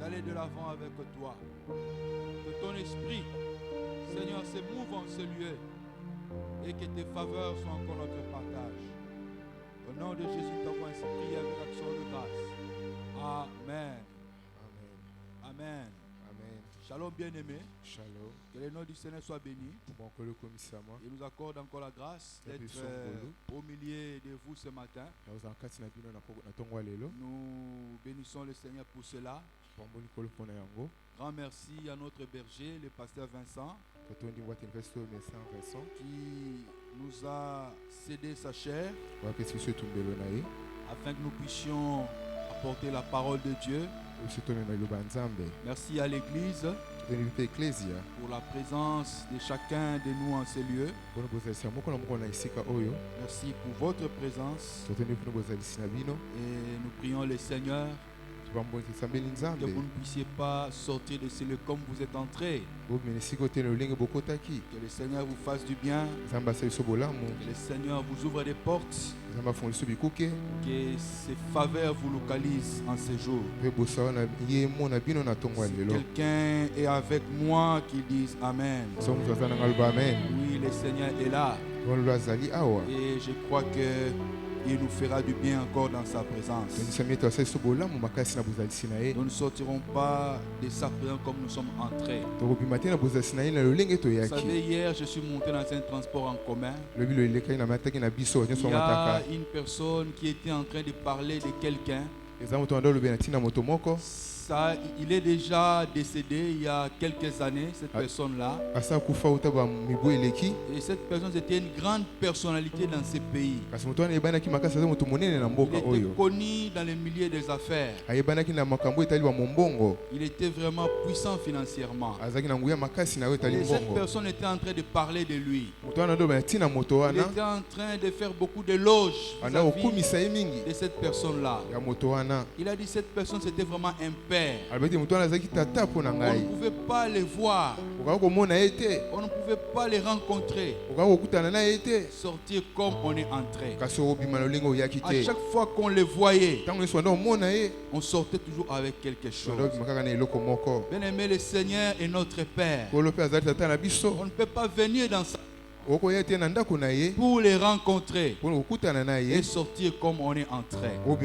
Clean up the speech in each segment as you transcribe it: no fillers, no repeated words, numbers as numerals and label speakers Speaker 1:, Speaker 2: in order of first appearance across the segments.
Speaker 1: d'aller de l'avant avec toi. Que ton esprit, Seigneur, se mouve en ce lieu et que tes faveurs soient encore notre partage. Au nom de Jésus, nous t'avons ainsi prié avec action de grâce. Amen.
Speaker 2: Amen.
Speaker 1: Amen.
Speaker 2: Amen.
Speaker 1: Shalom bien-aimé.
Speaker 2: Shalom.
Speaker 1: Que le nom du Seigneur soit béni. Il nous accorde encore la grâce d'être au milieu de vous ce matin. Nous bénissons le Seigneur pour cela. Grand merci à notre berger, le pasteur Vincent, qui nous a cédé sa chair afin que nous puissions apporter la parole de Dieu. Merci à l'Église pour la présence de chacun de nous en ces lieux. Merci pour votre présence. Et nous prions le Seigneur que vous ne puissiez pas sortir de ce lieu comme vous êtes entrés. Que le Seigneur vous fasse du bien. Que le Seigneur vous ouvre des portes. Que ses faveurs vous localisent en ces jours. Si quelqu'un est avec moi, qu'il dise Amen. Oui, le Seigneur est là. Et je crois qu'il nous fera du bien encore dans sa présence. Nous ne sortirons pas de sa présence comme nous sommes entrés. Vous savez, hier, je suis monté dans un transport en commun. Il y a une personne qui était en train de parler de quelqu'un. Il est déjà décédé il y a quelques années, cette personne-là. Et cette personne, c'était une grande personnalité dans ce pays. Il était connu dans les milieux des affaires. Il était vraiment puissant financièrement. Et cette personne était en train de parler de lui. Il était en train de faire beaucoup d'éloges de cette personne-là. Il a dit que cette personne, c'était vraiment un père. On ne pouvait pas les voir. On ne pouvait pas les rencontrer. Sortir comme on est entré. À chaque fois qu'on les voyait, on sortait toujours avec quelque chose. Bien aimé, le Seigneur est notre Père. On ne peut pas venir dans sa pour les rencontrer et sortir comme on est entré. À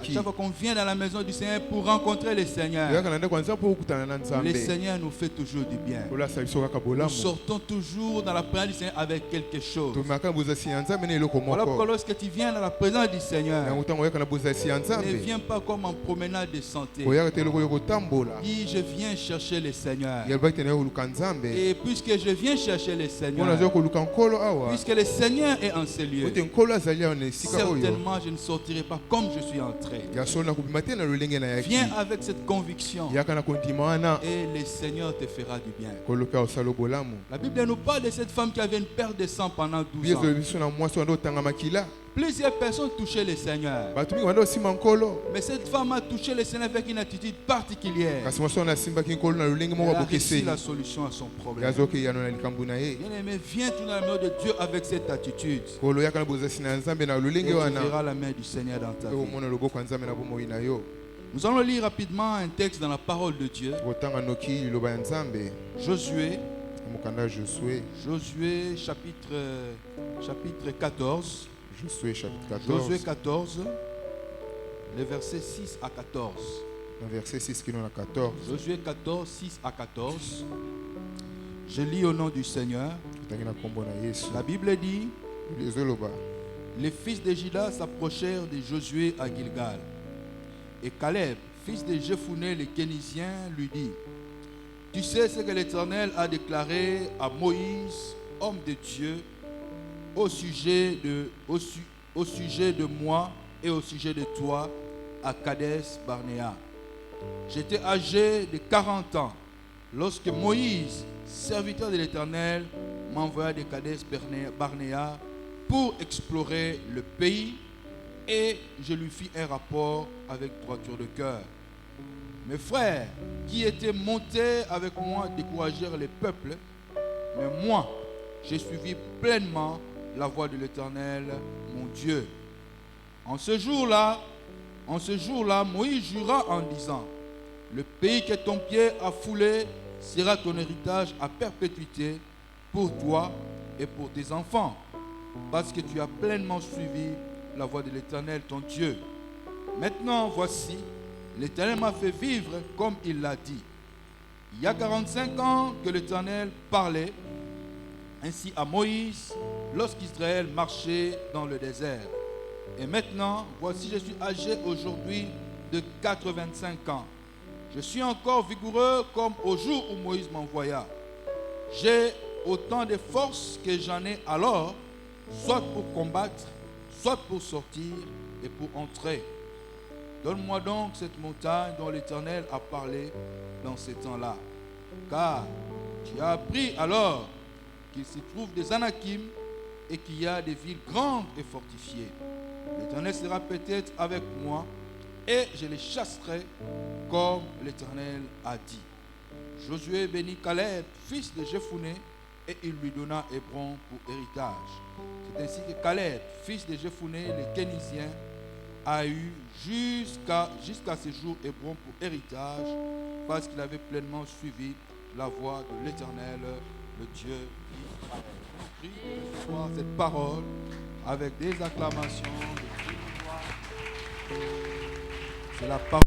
Speaker 1: chaque fois qu'on vient dans la maison du Seigneur pour rencontrer le Seigneur, le Seigneur nous fait toujours du bien. Nous sortons toujours dans la présence du Seigneur avec quelque chose. Voilà pourquoi lorsque tu viens dans la présence du Seigneur, ne viens pas comme en promenade de santé. Dis, je viens chercher le Seigneur. Et puisque je viens chercher le Seigneur, puisque le Seigneur est en ce lieu, certainement je ne sortirai pas comme je suis entré. Viens avec cette conviction et le Seigneur te fera du bien. La Bible nous parle de cette femme qui avait une perte de sang pendant 12 ans. Plusieurs personnes touchaient le Seigneur, mais cette femme a touché le Seigneur avec une attitude particulière. Elle a reçu la solution à son problème. Bien-aimé, viens tu dans la main de Dieu avec cette attitude et tu verras la main du Seigneur dans ta vie. Nous allons lire rapidement un texte dans la parole de Dieu. Josué chapitre 14. Josué 14, les versets 6 à 14. Josué 14, 6 à 14. Je lis au nom du Seigneur. La Bible dit: les fils de Juda s'approchèrent de Josué à Gilgal. Et Caleb, fils de Jephuné le Kénizien, lui dit: tu sais ce que l'Éternel a déclaré à Moïse, homme de Dieu, au sujet de moi et au sujet de toi à Kadès Barnéa. J'étais âgé de 40 ans lorsque Moïse, serviteur de l'Éternel, m'envoya de Kadès Barnéa pour explorer le pays, et je lui fis un rapport avec droiture de cœur. Mes frères qui étaient montés avec moi découragèrent les peuples, mais moi, j'ai suivi pleinement la voix de l'Éternel, mon Dieu. En ce jour-là, Moïse jura en disant: Le pays que ton pied a foulé sera ton héritage à perpétuité pour toi et pour tes enfants, parce que tu as pleinement suivi la voie de l'Éternel, ton Dieu. Maintenant, voici, l'Éternel m'a fait vivre comme il l'a dit. Il y a 45 ans que l'Éternel parlait ainsi à Moïse lorsqu'Israël marchait dans le désert. Et maintenant, voici, je suis âgé aujourd'hui de 85 ans. Je suis encore vigoureux comme au jour où Moïse m'envoya. J'ai autant de force que j'en ai alors, soit pour combattre, soit pour sortir et pour entrer. Donne-moi donc cette montagne dont l'Éternel a parlé dans ces temps-là. Car tu as appris alors qu'il s'y trouve des Anakim et qu'il y a des villes grandes et fortifiées. L'Éternel sera peut-être avec moi et je les chasserai comme l'Éternel a dit. Josué bénit Caleb, fils de Jephuné, et il lui donna Hébron pour héritage. C'est ainsi que Caleb, fils de Jephuné, le Kénisien, a eu jusqu'à ce jour Hébron pour héritage, parce qu'il avait pleinement suivi la voie de l'Éternel, le Dieu d'Israël. Je prie de recevoir cette parole avec des acclamations, des cris de joie. C'est la parole.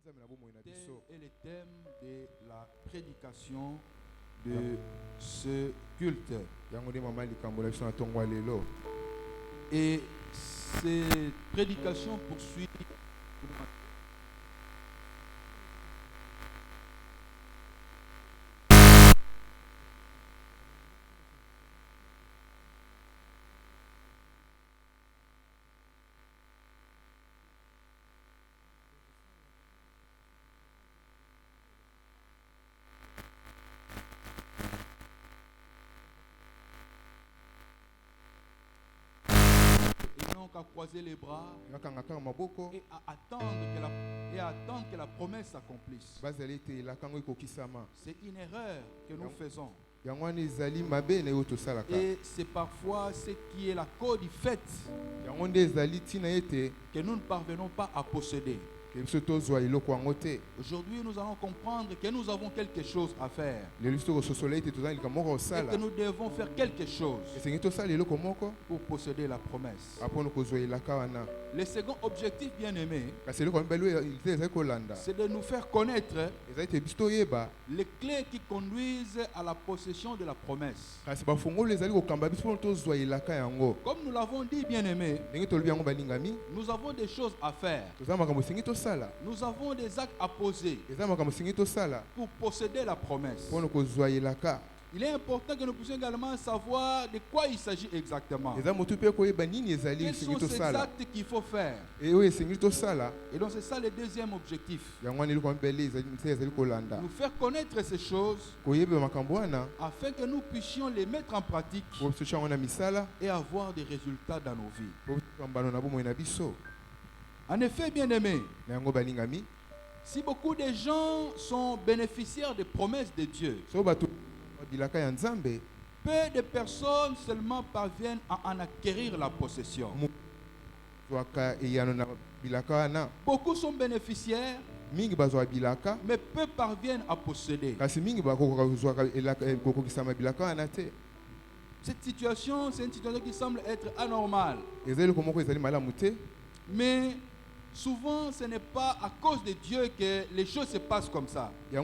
Speaker 1: Tel est le thème de la prédication de ce culte. Et cette prédication poursuit à croiser les bras et à attendre que la promesse s'accomplisse. C'est une erreur que nous faisons. Et c'est parfois ce qui est la cause du fait que nous ne parvenons pas à posséder. Aujourd'hui, nous allons comprendre que nous avons quelque chose à faire. Et que nous devons faire quelque chose pour posséder la promesse. Le second objectif, bien aimé, c'est de nous faire connaître les clés qui conduisent à la possession de la promesse. Comme nous l'avons dit, bien aimé, nous avons des choses à faire. Nous avons des actes à poser pour posséder la promesse. Il est important que nous puissions également savoir de quoi il s'agit exactement. Quels sont ces actes qu'il faut faire. Et donc c'est ça le deuxième objectif. Nous faire connaître ces choses afin que nous puissions les mettre en pratique et avoir des résultats dans nos vies. En effet, bien-aimés, si beaucoup de gens sont bénéficiaires des promesses de Dieu, peu de personnes seulement parviennent à en acquérir la possession. Beaucoup sont bénéficiaires, mais peu parviennent à posséder. Cette situation, c'est une situation qui semble être anormale. Mais Souvent, ce n'est pas à cause de Dieu que les choses se passent comme ça. C'est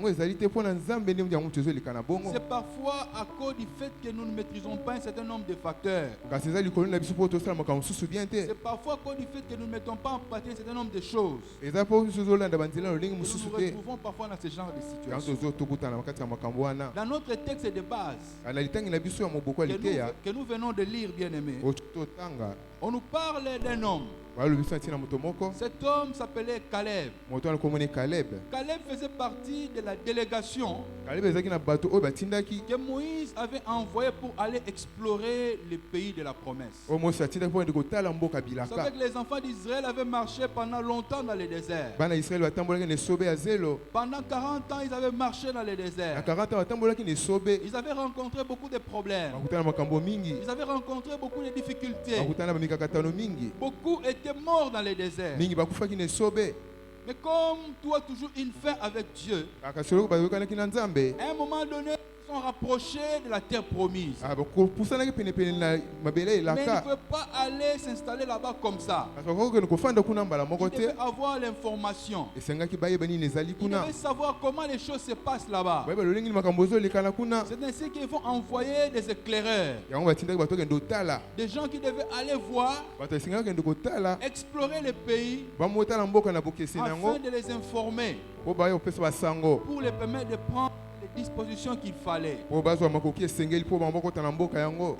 Speaker 1: parfois à cause du fait que nous ne maîtrisons pas un certain nombre de facteurs. C'est parfois à cause du fait que nous ne mettons pas en pratique un certain nombre de choses. Nous nous retrouvons parfois dans ce genre de situation. Dans notre texte de base que nous venons de lire, bien aimé, on nous parle d'un homme. Cet homme s'appelait Caleb. Caleb faisait partie de la délégation que Moïse avait envoyée pour aller explorer le pays de la promesse. Vous savez que les enfants d'Israël avaient marché pendant longtemps dans le désert. Pendant 40 ans, ils avaient marché dans le désert. Ils avaient rencontré beaucoup de problèmes. Ils avaient rencontré beaucoup de difficultés. Beaucoup étaient morts dans le désert. Mais comme tu as toujours une fin avec Dieu, à un moment donné, ils sont rapprochés de la terre promise. Mais ils ne peuvent pas aller s'installer là-bas comme ça. Ils devaient avoir l'information. Ils devaient savoir comment les choses se passent là-bas. C'est ainsi qu'ils vont envoyer des éclaireurs, des gens qui devaient aller voir, explorer le pays, afin de les informer, pour les permettre de prendre les dispositions qu'il fallait.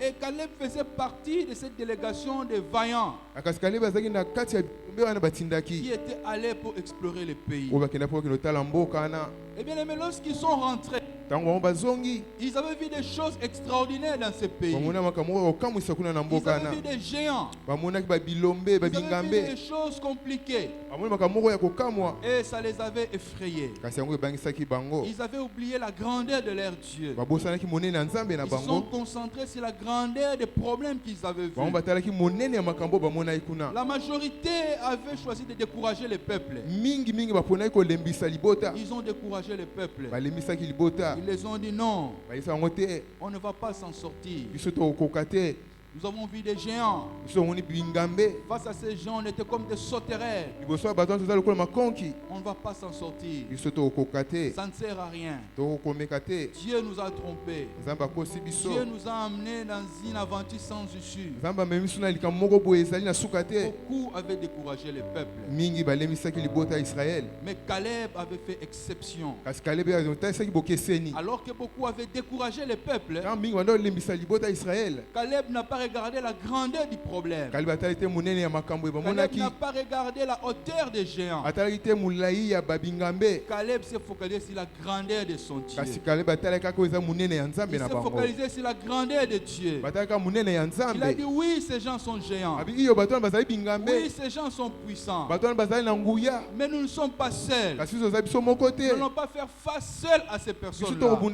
Speaker 1: Et Caleb faisait partie de cette délégation de vaillants qui étaient allés pour explorer le pays. Et bien aimé, lorsqu'ils sont rentrés, ils avaient vu des choses extraordinaires dans ce pays. Ils avaient vu des géants. Ils avaient vu des choses compliquées. Et ça les avait effrayés. Ils avaient oublié la grandeur de leur Dieu. Ils se sont concentrés sur la grandeur des problèmes qu'ils avaient vus. La majorité avait choisi de décourager le peuple. Ils ont découragé le peuple. Ils les ont dit non, on ne va pas s'en sortir. Nous avons vu des géants. Face à ces géants, on était comme des sauterelles. On ne va pas s'en sortir. Ça ne sert à rien. Dieu nous a trompés. Dieu nous a amenés dans une aventure sans issue. Beaucoup avaient découragé le peuple. Mais Caleb avait fait exception. Alors que beaucoup avaient découragé le peuple, Caleb n'a pas regardé la grandeur du problème. Caleb n'a pas regardé la hauteur des géants. Caleb s'est focalisé sur la grandeur de son Dieu. Il s'est focalisé sur la grandeur de Dieu. Il a dit oui, ces gens sont géants. Oui, ces gens sont puissants. Mais nous ne sommes pas seuls. Nous n'allons pas faire face seuls à ces personnes-là. Nous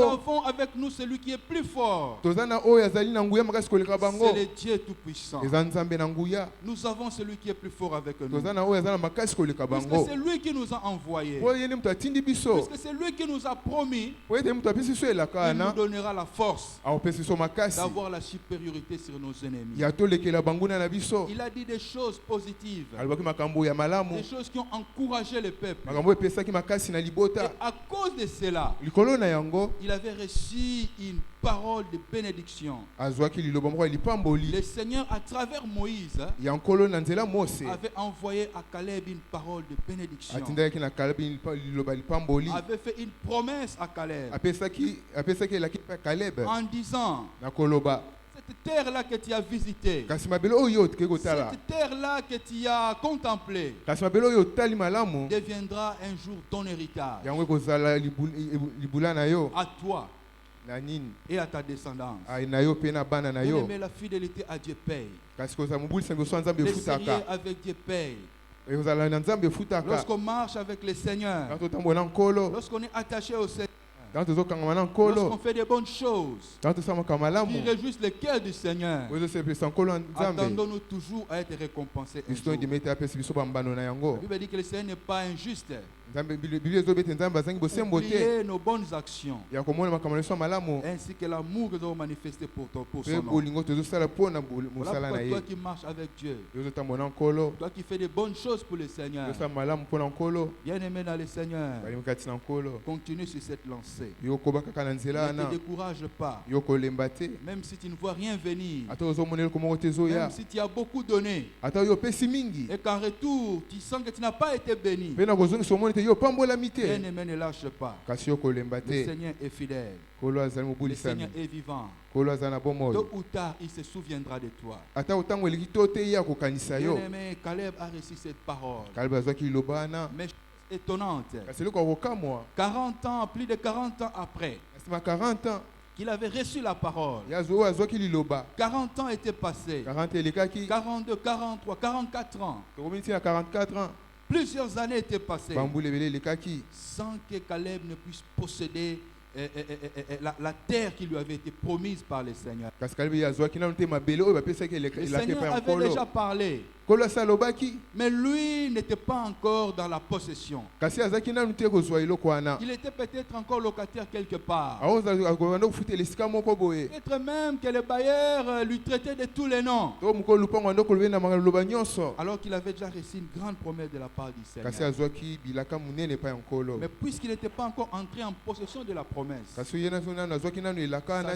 Speaker 1: avons avec nous celui qui est plus fort. C'est le Dieu Tout-Puissant. Nous avons celui qui est plus fort avec nous. Puisque c'est lui qui nous a envoyés. Puisque c'est lui qui nous a promis. Il nous donnera la force d'avoir la supériorité sur nos ennemis. Il a dit des choses positives. Des choses qui ont encouragé le peuple. Et à cause de cela, il avait reçu une parole de bénédiction. Le Seigneur, à travers Moïse, avait envoyé à Caleb une parole de bénédiction. Avait fait une promesse à Caleb en disant: cette terre-là que tu as visitée, cette terre-là que tu as contemplée, deviendra un jour ton héritage à toi et à ta descendance. Mais la fidélité à Dieu paye. Le sérieux avec Dieu paye. Lorsqu'on marche avec le Seigneur, lorsqu'on est attaché au Seigneur, lorsqu'on fait des bonnes choses qui réjouissent le cœur du Seigneur, attendons-nous toujours à être récompensés un jour. La Bible dit que le Seigneur n'est pas injuste. oublier nos bonnes actions, ainsi que l'amour que nous avons manifesté pour son nom. Voilà pourquoi toi qui marches avec Dieu, toi qui fais des bonnes choses pour le Seigneur, bien-aimé dans le Seigneur, continue sur cette lancée. Ne te décourage pas. Même si tu ne vois rien venir, même si tu as beaucoup donné, et qu'en retour, tu sens que tu n'as pas été béni, bien-aimé, ne lâche pas. Le Seigneur est fidèle. Le Seigneur est vivant. Tôt ou tard, il se souviendra de toi. Bien-aimé, Caleb a reçu cette parole. Mais étonnante. 40 ans, plus de 40 ans après qu'il avait reçu la parole, 40 ans étaient passés. 42, 43, 44 ans. Plusieurs années étaient passées sans que Caleb ne puisse posséder la terre qui lui avait été promise par le Seigneur. Le Seigneur avait déjà parlé, mais lui n'était pas encore dans la possession. Il était peut-être encore locataire quelque part. Peut-être même que le bailleur lui traitait de tous les noms, alors qu'il avait déjà reçu une grande promesse de la part du Seigneur. Mais puisqu'il n'était pas encore entré en possession de la promesse, sa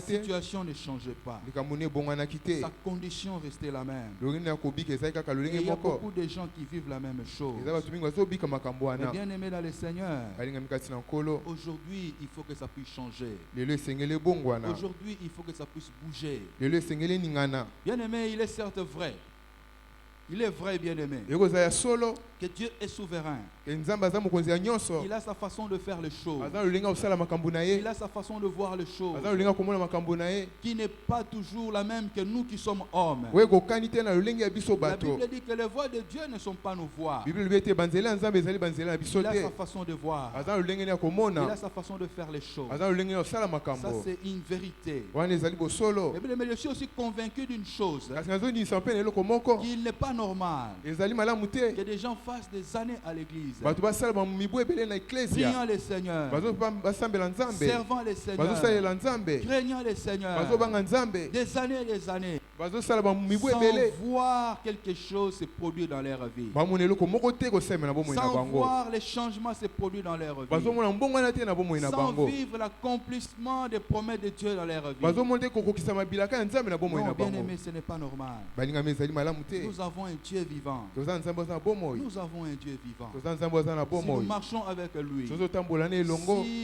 Speaker 1: situation ne changeait pas. Sa condition restait la même. Et il y a beaucoup de gens qui vivent la même chose. Mais bien aimé dans le Seigneur, aujourd'hui il faut que ça puisse changer. Aujourd'hui il faut que ça puisse bouger. Bien aimé, il est certes vrai. Il est vrai, bien aimé, que Dieu est souverain. Il a sa façon de faire les choses. Il a sa façon de voir les choses, qui n'est pas toujours la même que nous qui sommes hommes. La Bible dit que les voix de Dieu ne sont pas nos voix. Il a sa façon de voir. Il a sa façon de faire les choses. Ça, c'est une vérité. Mais je suis aussi convaincu d'une chose, qu'il n'est pas normal que des gens fassent des années à l'église, priant le Seigneur, servant le Seigneur, craignant le Seigneur, des années et des années, sans voir quelque chose se produire dans leur vie, sans voir les changements se produire dans leur vie, sans vivre l'accomplissement des promesses de Dieu dans leur vie. Non, bien aimé, ce n'est pas normal. Nous avons un Dieu vivant. Nous avons un Dieu vivant. Si nous marchons avec lui, si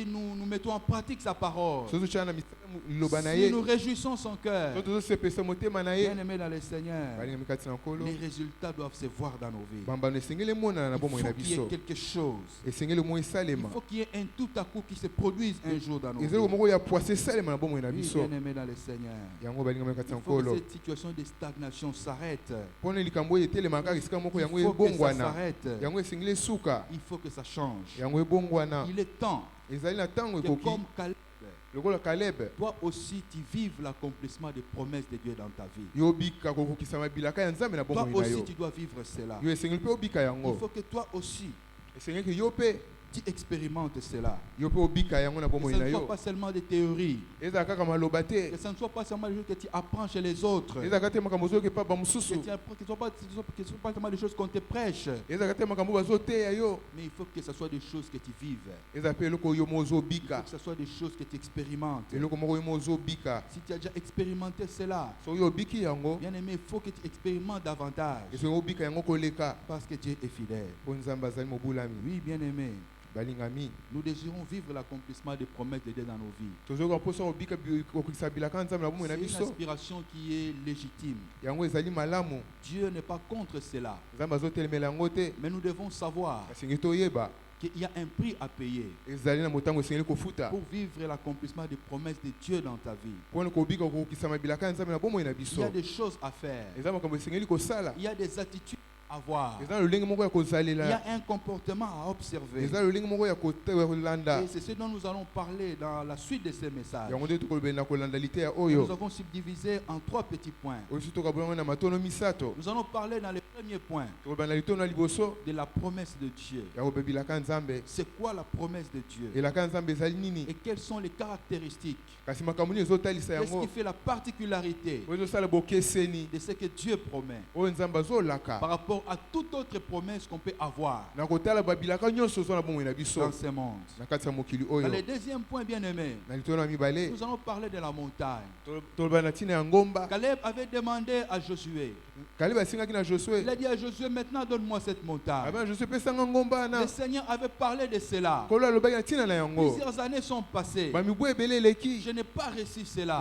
Speaker 1: nous mettons en pratique sa parole, si nous réjouissons son cœur, bien aimé dans le Seigneur, les résultats doivent se voir dans nos vies. Il faut qu'il y ait quelque chose. Il faut qu'il y ait un tout à coup qui se produise un jour dans nos vies. Oui, bien aimé dans le Seigneur, il faut que cette situation de stagnation s'arrête. Il faut que ça s'arrête. Il faut que ça change. Il est temps que comme Caleb, toi aussi tu vives l'accomplissement des promesses de Dieu dans ta vie. Toi aussi tu dois vivre cela. Il faut que toi aussi tu expérimentes cela. Que ce ne soit pas seulement des théories. Que ce ne soit pas seulement des choses que tu apprends chez les autres. Que ce ne soit pas seulement des choses qu'on te prêche. Mais il faut que ce soit des choses que tu vives. Il faut que ce soit des choses que tu expérimentes. Si tu as déjà expérimenté cela, bien aimé, il faut que tu expérimentes davantage. Parce que Dieu est fidèle. Oui, bien aimé. Nous désirons vivre l'accomplissement des promesses de Dieu dans nos vies. C'est une aspiration qui est légitime. Dieu n'est pas contre cela. Mais nous devons savoir qu'il y a un prix à payer pour vivre l'accomplissement des promesses de Dieu dans ta vie. Il y a des choses à faire. Il y a des attitudes avoir. Il y a un comportement à observer. Et c'est ce dont nous allons parler dans la suite de ces messages. Nous avons subdivisé en 3 petits points. Nous allons parler dans le premier point de la promesse de Dieu. C'est quoi la promesse de Dieu? Et quelles sont les caractéristiques? Qu'est-ce qui fait la particularité de ce que Dieu promet par rapport à toute autre promesse qu'on peut avoir dans ce monde? Dans le deuxième point, bien aimé, nous allons parler de la montagne. Caleb avait demandé à Josué. Il a dit à Josué, maintenant donne-moi cette montagne. Le Seigneur avait parlé de cela. Plusieurs années sont passées. Je n'ai pas reçu cela.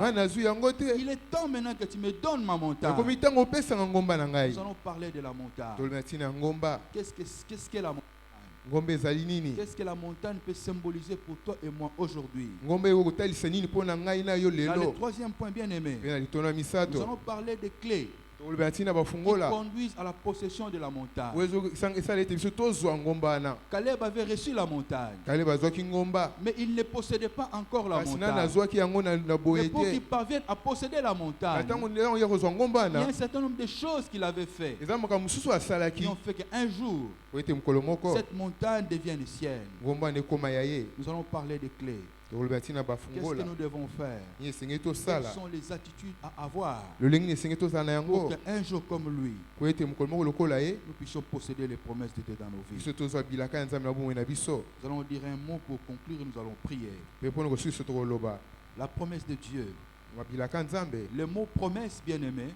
Speaker 1: Il est temps maintenant que tu me donnes ma montagne. Nous allons parler de la montagne. Qu'est-ce qu'est la montagne? Qu'est-ce que la montagne peut symboliser pour toi et moi aujourd'hui? Dans le troisième point, bien aimé, nous allons parler des clés qui conduisent à la possession de la montagne. Caleb avait reçu la montagne, mais il ne possédait pas encore la montagne. Mais pour qu'il parvienne à posséder la montagne, il y a un certain nombre de choses qu'il avait fait qui ont fait qu'un jour cette montagne devienne sienne. Nous allons parler des clés. Qu'est-ce que nous devons faire? Quelles sont les attitudes à avoir pour qu'un jour comme lui, nous puissions posséder les promesses de Dieu dans nos vies? Nous allons dire un mot pour conclure et nous allons prier. La promesse de Dieu. Le mot promesse, bien aimé,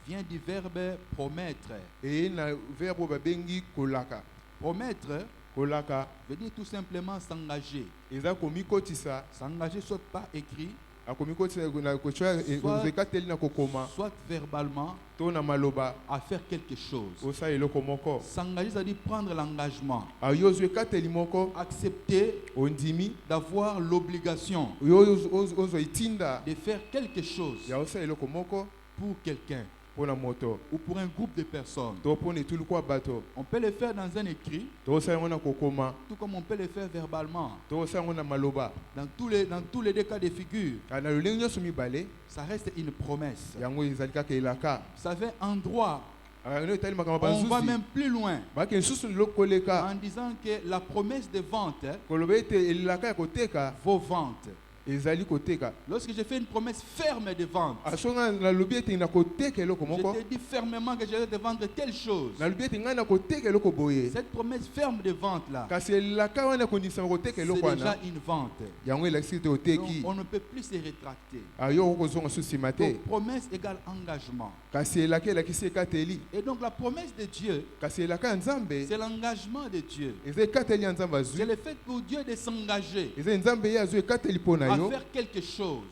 Speaker 1: vient du verbe promettre. Promettre veut dire tout simplement s'engager. S'engager soit par écrit, soit verbalement, à faire quelque chose. S'engager, c'est-à-dire prendre l'engagement. Accepter d'avoir l'obligation de faire quelque chose pour quelqu'un ou pour un groupe de personnes. On peut le faire dans un écrit, tout comme on peut le faire verbalement. Dans tous les deux cas de figure, ça reste une promesse. Ça fait un droit. On va même plus loin en disant que la promesse de vente vaut vente. Lorsque je fais une promesse ferme de vente, je te dis fermement que je vais te vendre telle chose. Cette promesse ferme de vente là, c'est déjà une vente. Donc, on ne peut plus se rétracter. Donc, promesse égale engagement. Et donc la promesse de Dieu, c'est l'engagement de Dieu. C'est le fait pour Dieu de s'engager à faire quelque chose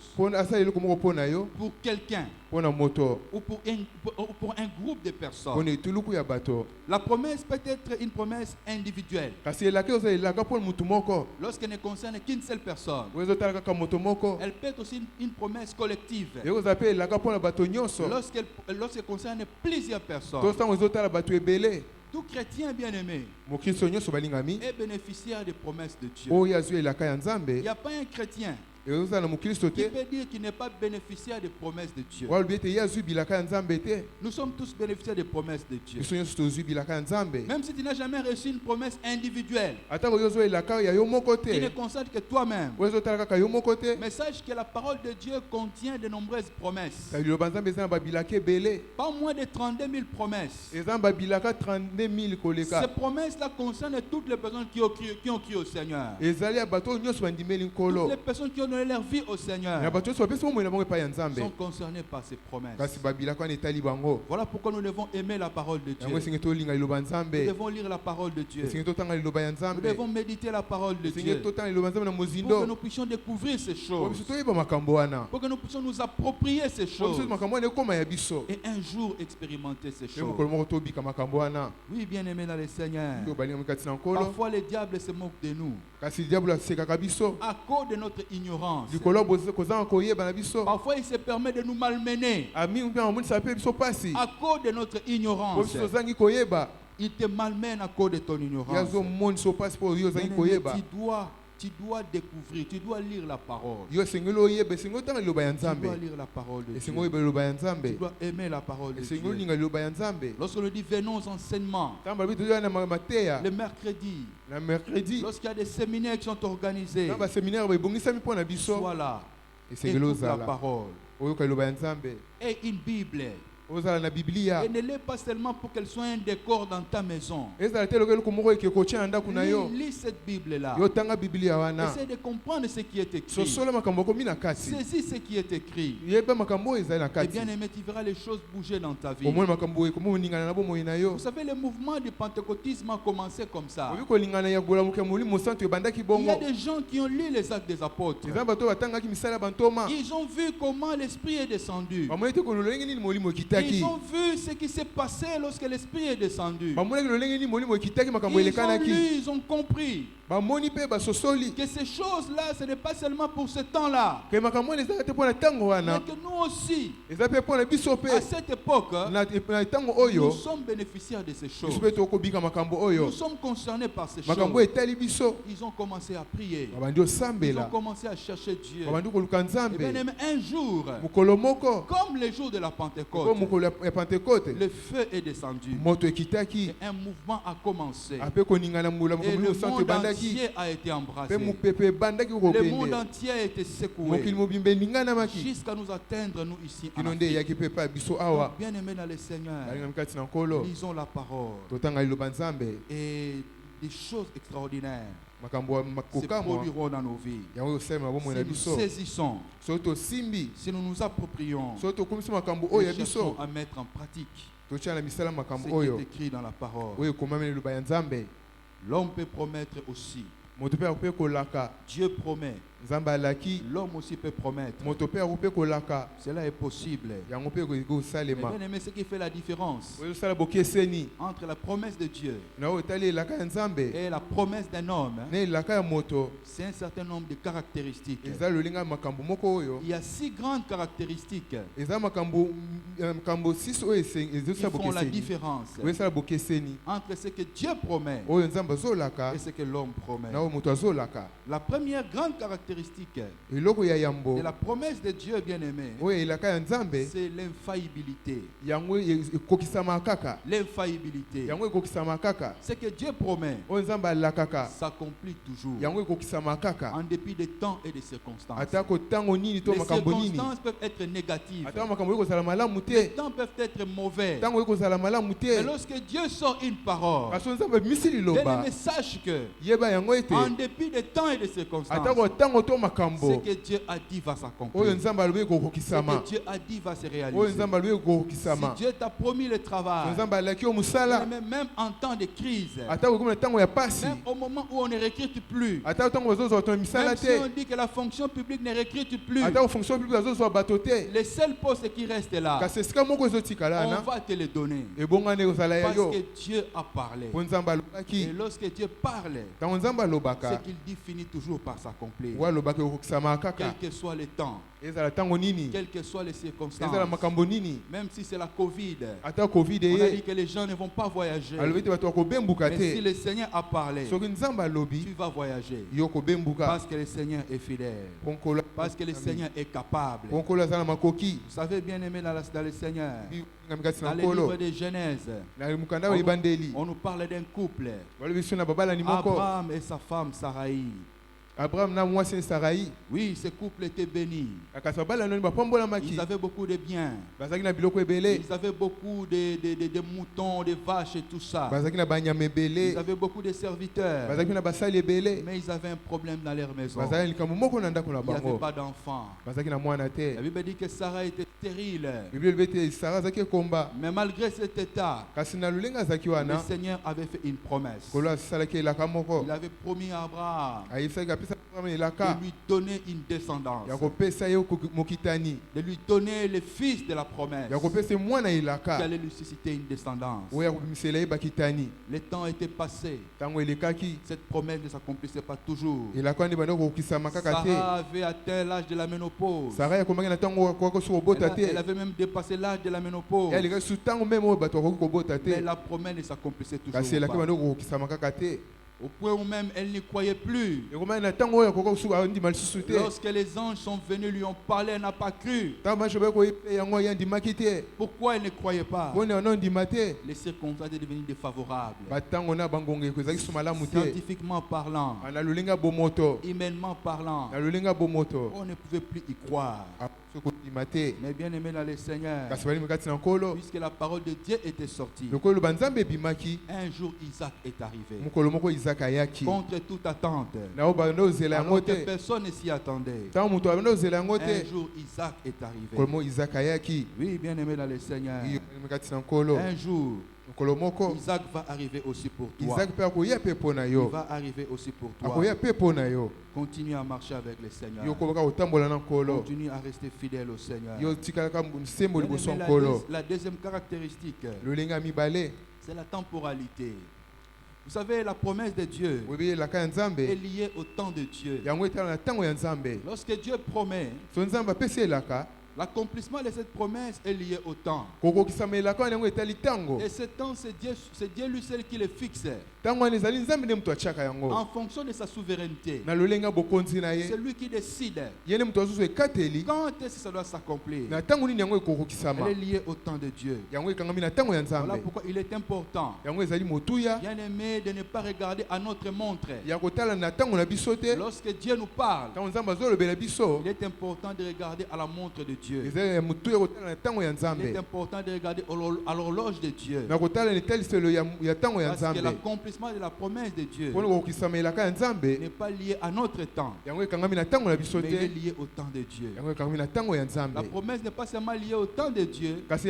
Speaker 1: pour quelqu'un ou pour un groupe de personnes. La promesse peut être une promesse individuelle lorsqu'elle ne concerne qu'une seule personne. Elle peut être aussi une promesse collective lorsqu'elle concerne plusieurs personnes. Tout chrétien bien-aimé est bénéficiaire des promesses de Dieu. Il n'y a pas un chrétien qui peut dire qu'il n'est pas bénéficiaire des promesses de Dieu. Nous sommes tous bénéficiaires des promesses de Dieu. Même si tu n'as jamais reçu une promesse individuelle qui ne concerne que toi-même, mais sache que la parole de Dieu contient de nombreuses promesses. Pas moins de 32 000 promesses. Ces promesses-là concernent toutes les personnes qui ont crié au Seigneur. Toutes les personnes qui ont donné leur vie au Seigneur sont concernés par ces promesses. Voilà pourquoi nous devons aimer la parole de Dieu. Nous devons lire la parole de Dieu. Nous devons méditer la parole de Dieu pour que nous puissions découvrir ces choses, pour que nous puissions nous approprier ces choses et un jour expérimenter ces choses. Oui, bien aimé dans le Seigneur, parfois le diable se moque de nous à cause de notre ignorance. ignorance. Parfois, il se permet de nous malmener à cause de notre ignorance. Il te malmène à cause de ton ignorance. Tu dois découvrir, tu dois lire la parole. Tu dois lire la parole de Dieu. Tu dois aimer la parole de Dieu. Lorsqu'on nous dit venons aux enseignements, le mercredi, lorsqu'il y a des séminaires qui sont organisés, sois là, écoute la parole. Et une Bible. Et ne l'est pas seulement pour qu'elle soit un décor dans ta maison. Lis cette Bible-là. Essaie de comprendre ce qui est écrit. Saisis ce qui est écrit. Et bien aimé, tu verras les choses bouger dans ta vie. Vous savez, le mouvement du pentecôtisme a commencé comme ça. Il y a des gens qui ont lu les Actes des Apôtres. Ils ont vu comment l'Esprit est descendu. Ils ont vu ce qui s'est passé lorsque l'Esprit est descendu. Ils ont lu, ils ont compris que ces choses-là, ce n'est pas seulement pour ce temps-là, mais que nous aussi, à cette époque, nous sommes bénéficiaires de ces choses. Nous sommes concernés par ces choses. Ils ont commencé à prier. Ils ont commencé à chercher Dieu. Et bien aimé, un jour, comme le jour de la Pentecôte, le feu est descendu et un mouvement a commencé. Et le monde entier a été embrassé. Le monde entier a été secoué jusqu'à nous atteindre, nous ici en Afrique. Bien aimés dans le Seigneur, lisons la parole et des choses extraordinaires se produiront dans nos vies. Si nous saisissons, si nous nous approprions et cherchons à mettre en pratique ce qui est écrit dans la parole. L'homme peut promettre aussi. Dieu promet. L'homme aussi peut promettre. Cela est possible. Mais bien aimé, ce qui fait la différence entre la promesse de Dieu et la promesse d'un homme, c'est un certain nombre de caractéristiques. Il y a 6 grandes caractéristiques qui font la différence entre ce que Dieu promet et ce que l'homme promet. La première grande caractéristique de la promesse de Dieu bien-aimé, c'est l'infaillibilité. L'infaillibilité. Ce que Dieu promet s'accomplit toujours en dépit des temps et des circonstances. Les circonstances peuvent être négatives. Les temps peuvent être mauvais. Mais lorsque Dieu sort une parole, bien-aimé, sache que en dépit des temps et des circonstances, ce que Dieu a dit va s'accomplir. Ce que Dieu a dit va se réaliser. Si Dieu t'a promis le travail, même en temps de crise, même au moment où on ne recrute plus, même si on dit que la fonction publique ne recrute plus, les seuls postes qui restent là, on va te les donner. Parce que Dieu a parlé. Et lorsque Dieu parle, ce qu'il dit finit toujours par s'accomplir. Quel que soit le temps, quelles que soient les circonstances, même si c'est la Covid, on a dit que les gens ne vont pas voyager. Mais si le Seigneur a parlé, tu vas voyager. Parce que le Seigneur est fidèle. Parce que le Seigneur est capable. Vous savez, bien aimé dans le Seigneur, dans le livre de Genèse, on nous parle d'un couple, Abraham et sa femme Sarai. Oui, ce couple était béni. Ils avaient beaucoup de biens. Ils avaient beaucoup de moutons, de vaches et tout ça. Ils avaient beaucoup de serviteurs. Mais ils avaient un problème dans leur maison. Il n'y avait pas d'enfants. La Bible dit que Sarah était stérile. Mais malgré cet état, le Seigneur avait fait une promesse. Il avait promis à Abraham lui donner une descendance, de lui donner le fils de la promesse qui allait lui susciter une descendance. Le temps était passé, cette promesse ne s'accomplissait pas toujours. Sarah avait atteint l'âge de la ménopause. Elle avait même dépassé l'âge de la ménopause. Mais la promesse ne s'accomplissait toujours pas. Au point où même elle n'y croyait plus. Lorsque les anges sont venus lui ont parlé, elle n'a pas cru. Pourquoi elle ne croyait pas? Les circonstances étaient devenues défavorables. Scientifiquement parlant, humainement parlant, on ne pouvait plus y croire. Mais bien aimé dans le Seigneur, puisque la parole de Dieu était sortie, un jour Isaac est arrivé. Contre toute attente, alors que personne ne s'y attendait. Un jour Isaac est arrivé. Oui, bien aimé dans le Seigneur, un jour Isaac va arriver aussi pour toi. Il va arriver aussi pour toi. Continue à marcher avec le Seigneur. Continue à rester fidèle au Seigneur. La deuxième caractéristique, c'est la temporalité. Vous savez, la promesse de Dieu est liée au temps de Dieu. Lorsque Dieu promet, l'accomplissement de cette promesse est lié au temps. Et ce temps, c'est Dieu lui seul qui le fixe. En fonction de sa souveraineté. C'est lui qui décide quand est-ce que ça doit s'accomplir. Elle est liée au temps de Dieu. Voilà pourquoi il est important, bien aimé, de ne pas regarder à notre montre. Lorsque Dieu nous parle, il est important de regarder à la montre de Dieu. Il est important de regarder à l'horloge de Dieu. Parce que l'accomplissement de la promesse de Dieu n'est pas lié à notre temps, mais il est lié au temps de Dieu. La promesse n'est pas seulement liée au temps de Dieu, il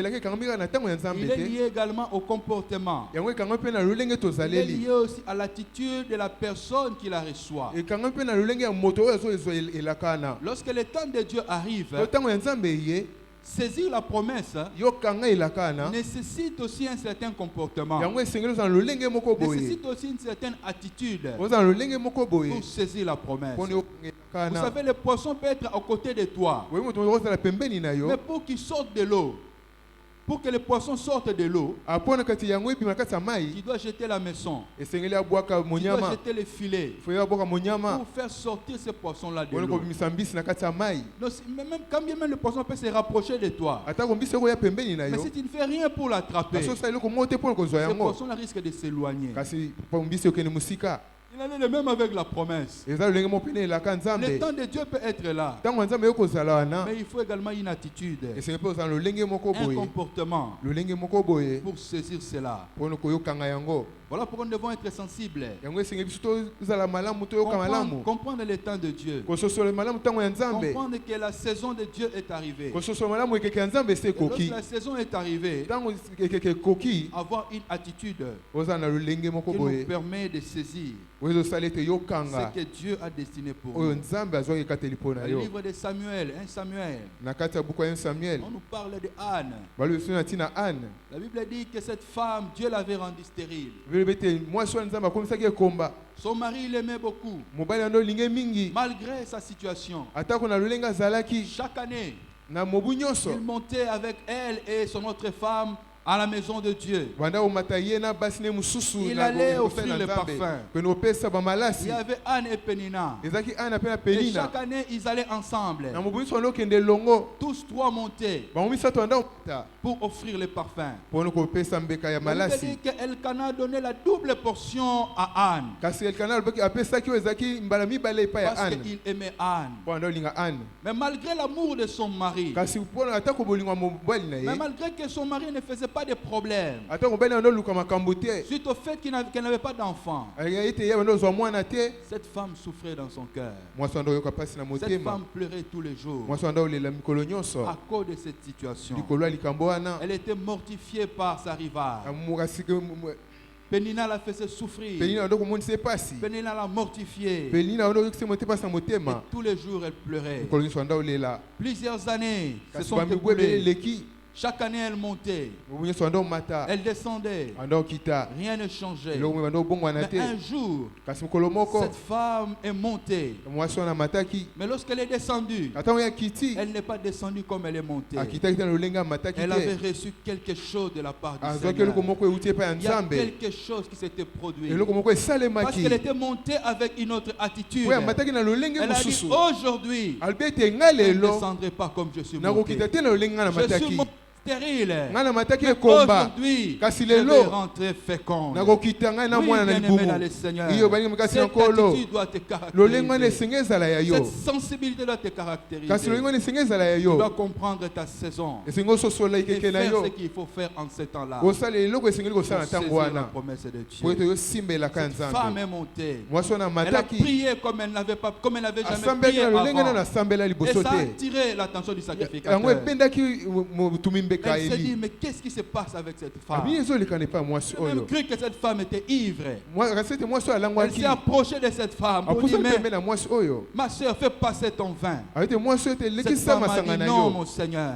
Speaker 1: est lié également au comportement. Il est lié aussi à l'attitude de la personne qui la reçoit. Lorsque le temps de Dieu arrive, saisir la promesse nécessite aussi un certain comportement, nécessite aussi une certaine attitude pour saisir la promesse. Vous savez, le poisson peut être à côté de toi, mais pour qu'il sorte de l'eau, pour que le poisson sorte de l'eau, il doit jeter la maison, il doit jeter le filet pour faire sortir ce poisson-là de l'eau. Même quand bien même le poisson peut se rapprocher de toi, mais si tu ne fais rien pour l'attraper, ce poisson-là risque de s'éloigner. Il en est le même avec la promesse. Le temps de Dieu peut être là, mais il faut également une attitude, un comportement pour saisir cela. Voilà pourquoi nous devons être sensibles. Comprendre le temps de Dieu. Comprendre que la saison de Dieu est arrivée. Lorsque la saison est arrivée, avoir une attitude qui nous permet de saisir ce que Dieu a destiné pour nous. Le livre de Samuel, 1 Samuel, on nous parle de Anne. La Bible dit que cette femme, Dieu l'avait rendue stérile. Son mari l'aimait beaucoup. Malgré sa situation, chaque année, il montait avec elle et son autre femme à la maison de Dieu. Il allait offrir le parfum. Il y avait Anne et Pénina. Et chaque année, ils allaient ensemble. Tous trois montaient pour offrir le parfum. Il dit qu'Elkana donnait la double portion à Anne, parce qu'il aimait Anne. Mais malgré l'amour de son mari, mais malgré que son mari ne faisait pas de problème, suite au fait qu'elle n'avait pas d'enfant, cette femme souffrait dans son cœur. Cette femme pleurait tous les jours à cause de cette situation. Elle était mortifiée par sa rivale. Pénina l'a fait souffrir.
Speaker 2: Pénina ndo komoni se pasi.
Speaker 1: Pénina l'a mortifié.
Speaker 2: Pénina ndo se moté pas sa motema.
Speaker 1: Et tous les jours elle pleurait.
Speaker 2: Plusieurs
Speaker 1: années se sont écoulées. Chaque année, elle montait. Elle descendait. Rien ne changeait. Mais un jour, cette femme est montée. Mais lorsqu'elle est descendue, elle n'est pas descendue comme elle est montée. Elle avait reçu quelque chose de la part du Seigneur. Il y a quelque chose qui s'était produit. Parce qu'elle était montée avec une autre attitude. Elle a dit, aujourd'hui, je ne descendrai pas comme je suis montée. Je suis montée stérile. Aujourd'hui, je vais rentrer féconde. Oui, bien-aimé dans le Seigneur. Cette attitude doit te caractériser. Cette sensibilité doit te caractériser. Tu dois comprendre ta saison et faire ce qu'il faut faire en ce temps-là. Pour saisir la promesse de Dieu. Cette femme est montée. Elle a prié comme elle n'avait jamais prié avant. Et ça a attiré l'attention du sacrificateur. Elle s'est dit, mais qu'est-ce qui se passe avec cette femme? J'ai même cru que cette femme était ivre. Elle s'est approchée de cette femme pour dire, mais ma soeur, fais passer ton vin. Cette femme a dit, non, mon Seigneur.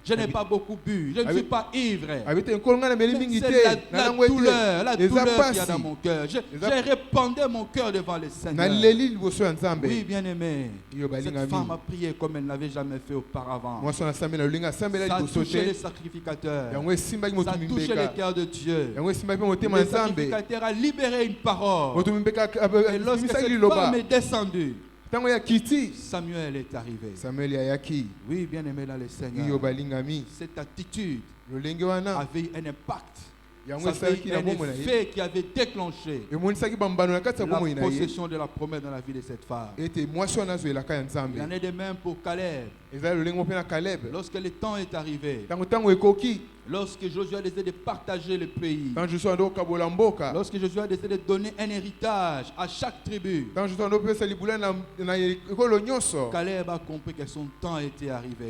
Speaker 1: Je n'ai pas beaucoup bu, je ne suis pas ivre. C'est la douleur qu'il y a dans mon cœur. J'ai répandu mon cœur devant le Seigneur. Oui, bien-aimé, cette femme a prié comme elle n'avait jamais fait auparavant. Ça a touché les sacrificateurs. Ça a touché le cœur de Dieu. Le sacrificateur a libéré une parole. Et lorsque cette femme est descendue, Samuel est arrivé. Oui, bien aimé dans le Seigneur. Cette attitude avait un impact. Ça avait un effet qui avait déclenché la possession de la promesse dans la vie de cette femme. Il y en a de même pour Caleb. Lorsque le temps est arrivé, lorsque Josué a décidé de partager le pays, lorsque Josué a décidé de donner un héritage à chaque tribu, Caleb a compris que son temps était arrivé.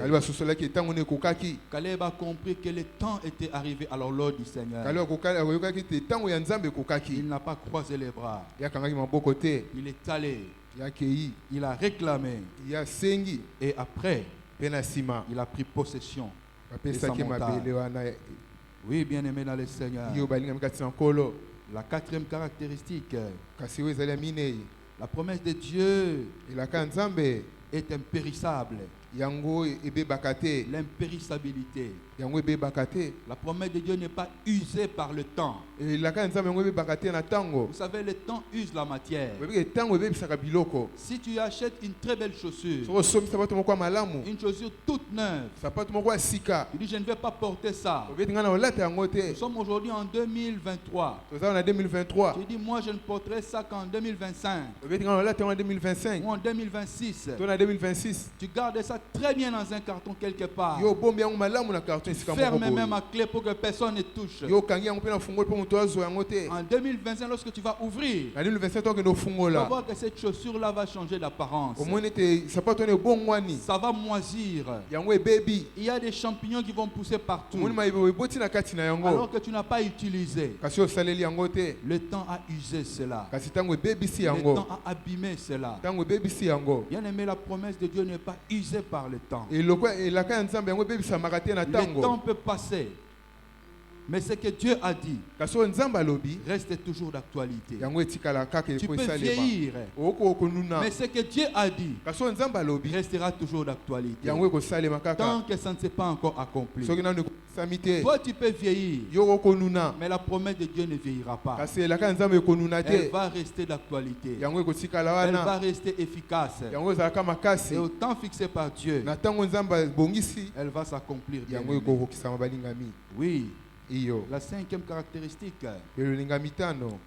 Speaker 1: Caleb a compris que le temps était arrivé à l'ordre du Seigneur. Il n'a pas croisé les bras. Il est allé. Il a réclamé. Et après, il a pris possession de sa montagne. Oui, bien aimé dans le Seigneur. La quatrième caractéristique, la promesse de Dieu est impérissable. L'impérissabilité. La promesse de Dieu n'est pas usée par le temps. Vous savez, le temps use la matière. Si tu achètes une très belle chaussure, une chaussure toute neuve, tu dis je ne vais pas porter ça. Nous sommes aujourd'hui en 2023. Tu dis moi je ne porterai ça qu'en 2025 ou en 2026. Tu gardes ça très bien dans un carton quelque part. Ferme même à clé pour que personne ne touche. En 2025, lorsque tu vas ouvrir, tu vas voir que cette chaussure-là va changer d'apparence. Ça va moisir. Il y a des champignons qui vont pousser partout. Alors que tu n'as pas utilisé. Le temps a usé cela. Le temps a abîmé cela. Bien aimé, la promesse de Dieu n'est pas usée par le temps. Le temps peut passer. Mais ce que Dieu a dit reste toujours d'actualité. Tu peux vieillir, mais ce que Dieu a dit restera toujours d'actualité. Tant que ça ne s'est pas encore accompli. Toi tu peux vieillir, mais la promesse de Dieu ne vieillira pas. Elle va rester d'actualité. Elle va rester efficace. Et au temps fixé par Dieu, elle va s'accomplir bien. Oui. La cinquième caractéristique,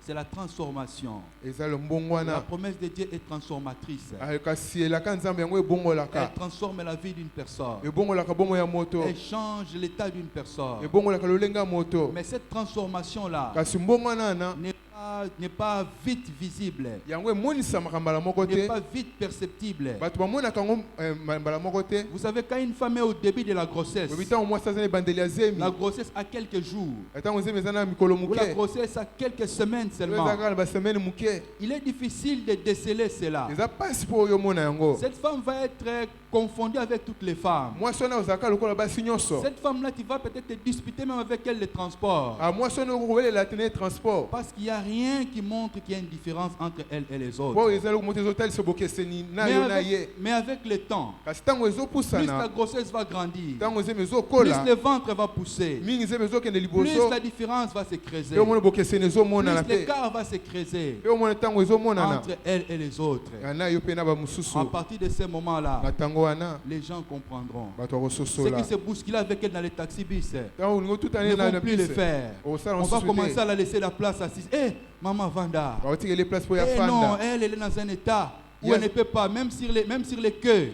Speaker 1: c'est la transformation. La promesse de Dieu est transformatrice. Elle transforme la vie d'une personne. Elle change l'état d'une personne. Mais cette transformation-là n'est pas n'est pas vite visible,
Speaker 2: yango emonisama mbala moko
Speaker 1: n'est
Speaker 2: te
Speaker 1: pas vite perceptible.
Speaker 2: bato bamonaka yango mbala moko te.
Speaker 1: Vous savez, quand une femme est au début de la grossesse,
Speaker 2: ntango mwasi aza na ebandeli ya zemi
Speaker 1: la grossesse a quelques jours,
Speaker 2: ntango zemi eza na mikolo
Speaker 1: ou la
Speaker 2: moke
Speaker 1: grossesse a quelques semaines seulement,
Speaker 2: ezaka na basemaine moke
Speaker 1: il est difficile de déceler cela.
Speaker 2: eza mpasi mpo oyo omona yango.
Speaker 1: Cette femme va être confondue avec toutes les femmes.
Speaker 2: mwasi wana ozalaka lokola basi nyonso.
Speaker 1: Cette femme-là, tu vas peut-être te disputer même avec elle le transport.
Speaker 2: mwasi wana okokobelela tene transport
Speaker 1: Parce qu'il n'y a rien qui montre qu'il y a une différence entre elle et les autres.
Speaker 2: po ezali komoto ezotalisa bokeseni na yo na ye.
Speaker 1: Mais avec le temps,
Speaker 2: kasi ntango
Speaker 1: plus la
Speaker 2: ezopusana
Speaker 1: grossesse va grandir,
Speaker 2: ntango zemi
Speaker 1: plus
Speaker 2: ezokola
Speaker 1: le ventre va pousser,
Speaker 2: mingi zemi ezokende
Speaker 1: plus
Speaker 2: liboso
Speaker 1: la différence va se creuser,
Speaker 2: mpe omona bokeseni ezomonana
Speaker 1: plus
Speaker 2: mpe
Speaker 1: l'écart va se creuser
Speaker 2: mpe omona ntango ezomonana
Speaker 1: entre elle et les autres.
Speaker 2: na yo mpe na bamosusu.
Speaker 1: À partir de ce moment-là,
Speaker 2: na ntango wana
Speaker 1: les gens comprendront.
Speaker 2: bato
Speaker 1: Ceux
Speaker 2: bakososola
Speaker 1: qui se bousculent avec elle dans les taxi-bis
Speaker 2: ntango olingi otutani
Speaker 1: ne
Speaker 2: na
Speaker 1: vont plus le faire.
Speaker 2: osala
Speaker 1: On va
Speaker 2: mosusu
Speaker 1: commencer
Speaker 2: te
Speaker 1: à la laisser la place assise. Eh, maman Vanda.
Speaker 2: baotikeli place mpo ya
Speaker 1: Eh non,
Speaker 2: fanda
Speaker 1: elle est dans un état où
Speaker 2: Yes.
Speaker 1: elle ne peut pas, même sur les queues,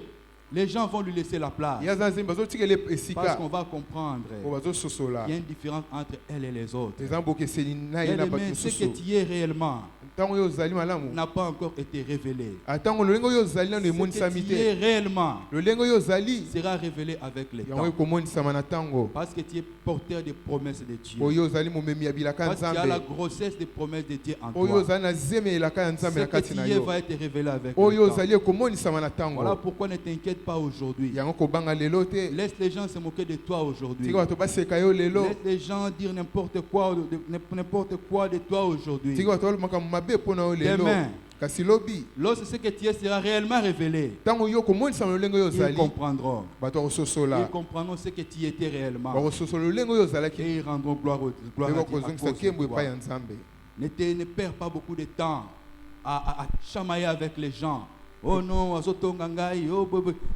Speaker 1: les gens vont lui laisser la place.
Speaker 2: ya za nzembo bazotikeli
Speaker 1: Parce
Speaker 2: esika
Speaker 1: qu'on va comprendre
Speaker 2: po bazososola
Speaker 1: qu'il y a une différence entre elle et les autres.
Speaker 2: eza bokeseni na ye na bato
Speaker 1: Bien-aimé, ce que
Speaker 2: mosusu.
Speaker 1: tu es réellement
Speaker 2: ntango oyo ozali malamu
Speaker 1: n'a pas encore été révélé.
Speaker 2: ntango lolenge oyo ozali nano
Speaker 1: Ce que
Speaker 2: emonisami
Speaker 1: tu es
Speaker 2: te
Speaker 1: réellement
Speaker 2: lolenge oyo ozali
Speaker 1: sera révélé avec le
Speaker 2: yango
Speaker 1: temps.
Speaker 2: ekomonisama na ntango
Speaker 1: Parce que tu es porteur des promesses de Dieu.
Speaker 2: oyo ozali momemi ya bilaka ya
Speaker 1: Parce qu'il y a la
Speaker 2: nzambe
Speaker 1: grossesse des promesses de Dieu en
Speaker 2: oyo
Speaker 1: toi.
Speaker 2: ozali na zeme elaka ya
Speaker 1: Ce
Speaker 2: nzambe na
Speaker 1: que
Speaker 2: kati
Speaker 1: tu
Speaker 2: na
Speaker 1: es
Speaker 2: yo
Speaker 1: va être révélé avec
Speaker 2: oyo
Speaker 1: le temps.
Speaker 2: ozali ekomonisama na
Speaker 1: Voilà
Speaker 2: ntango
Speaker 1: pourquoi ne t'inquiète pas aujourd'hui.
Speaker 2: yango kobanga lelo te
Speaker 1: Laisse les gens se moquer de toi aujourd'hui.
Speaker 2: tika bato baseka yo lelo
Speaker 1: Laisse les gens dire n'importe quoi de toi aujourd'hui.
Speaker 2: tika bato baloba makambo mabe mpo na yo lelo
Speaker 1: Demain,
Speaker 2: kasi lobi
Speaker 1: lorsque ce que tu es sera réellement révélé,
Speaker 2: ntango yo komonisama lolenge oyo
Speaker 1: ils
Speaker 2: ozali
Speaker 1: comprendront.
Speaker 2: bato bakososola
Speaker 1: Ils comprendront ce que tu étais réellement.
Speaker 2: bakososola lolenge oyo ozalaki
Speaker 1: Et ils rendront gloire
Speaker 2: mpe
Speaker 1: à Dieu à
Speaker 2: bakozongisa
Speaker 1: cause de
Speaker 2: nkembo
Speaker 1: toi.
Speaker 2: epai ya nzambe.
Speaker 1: Ne perds pas beaucoup de temps à chamailler avec les gens. Oh non, azotonga ngai, oh,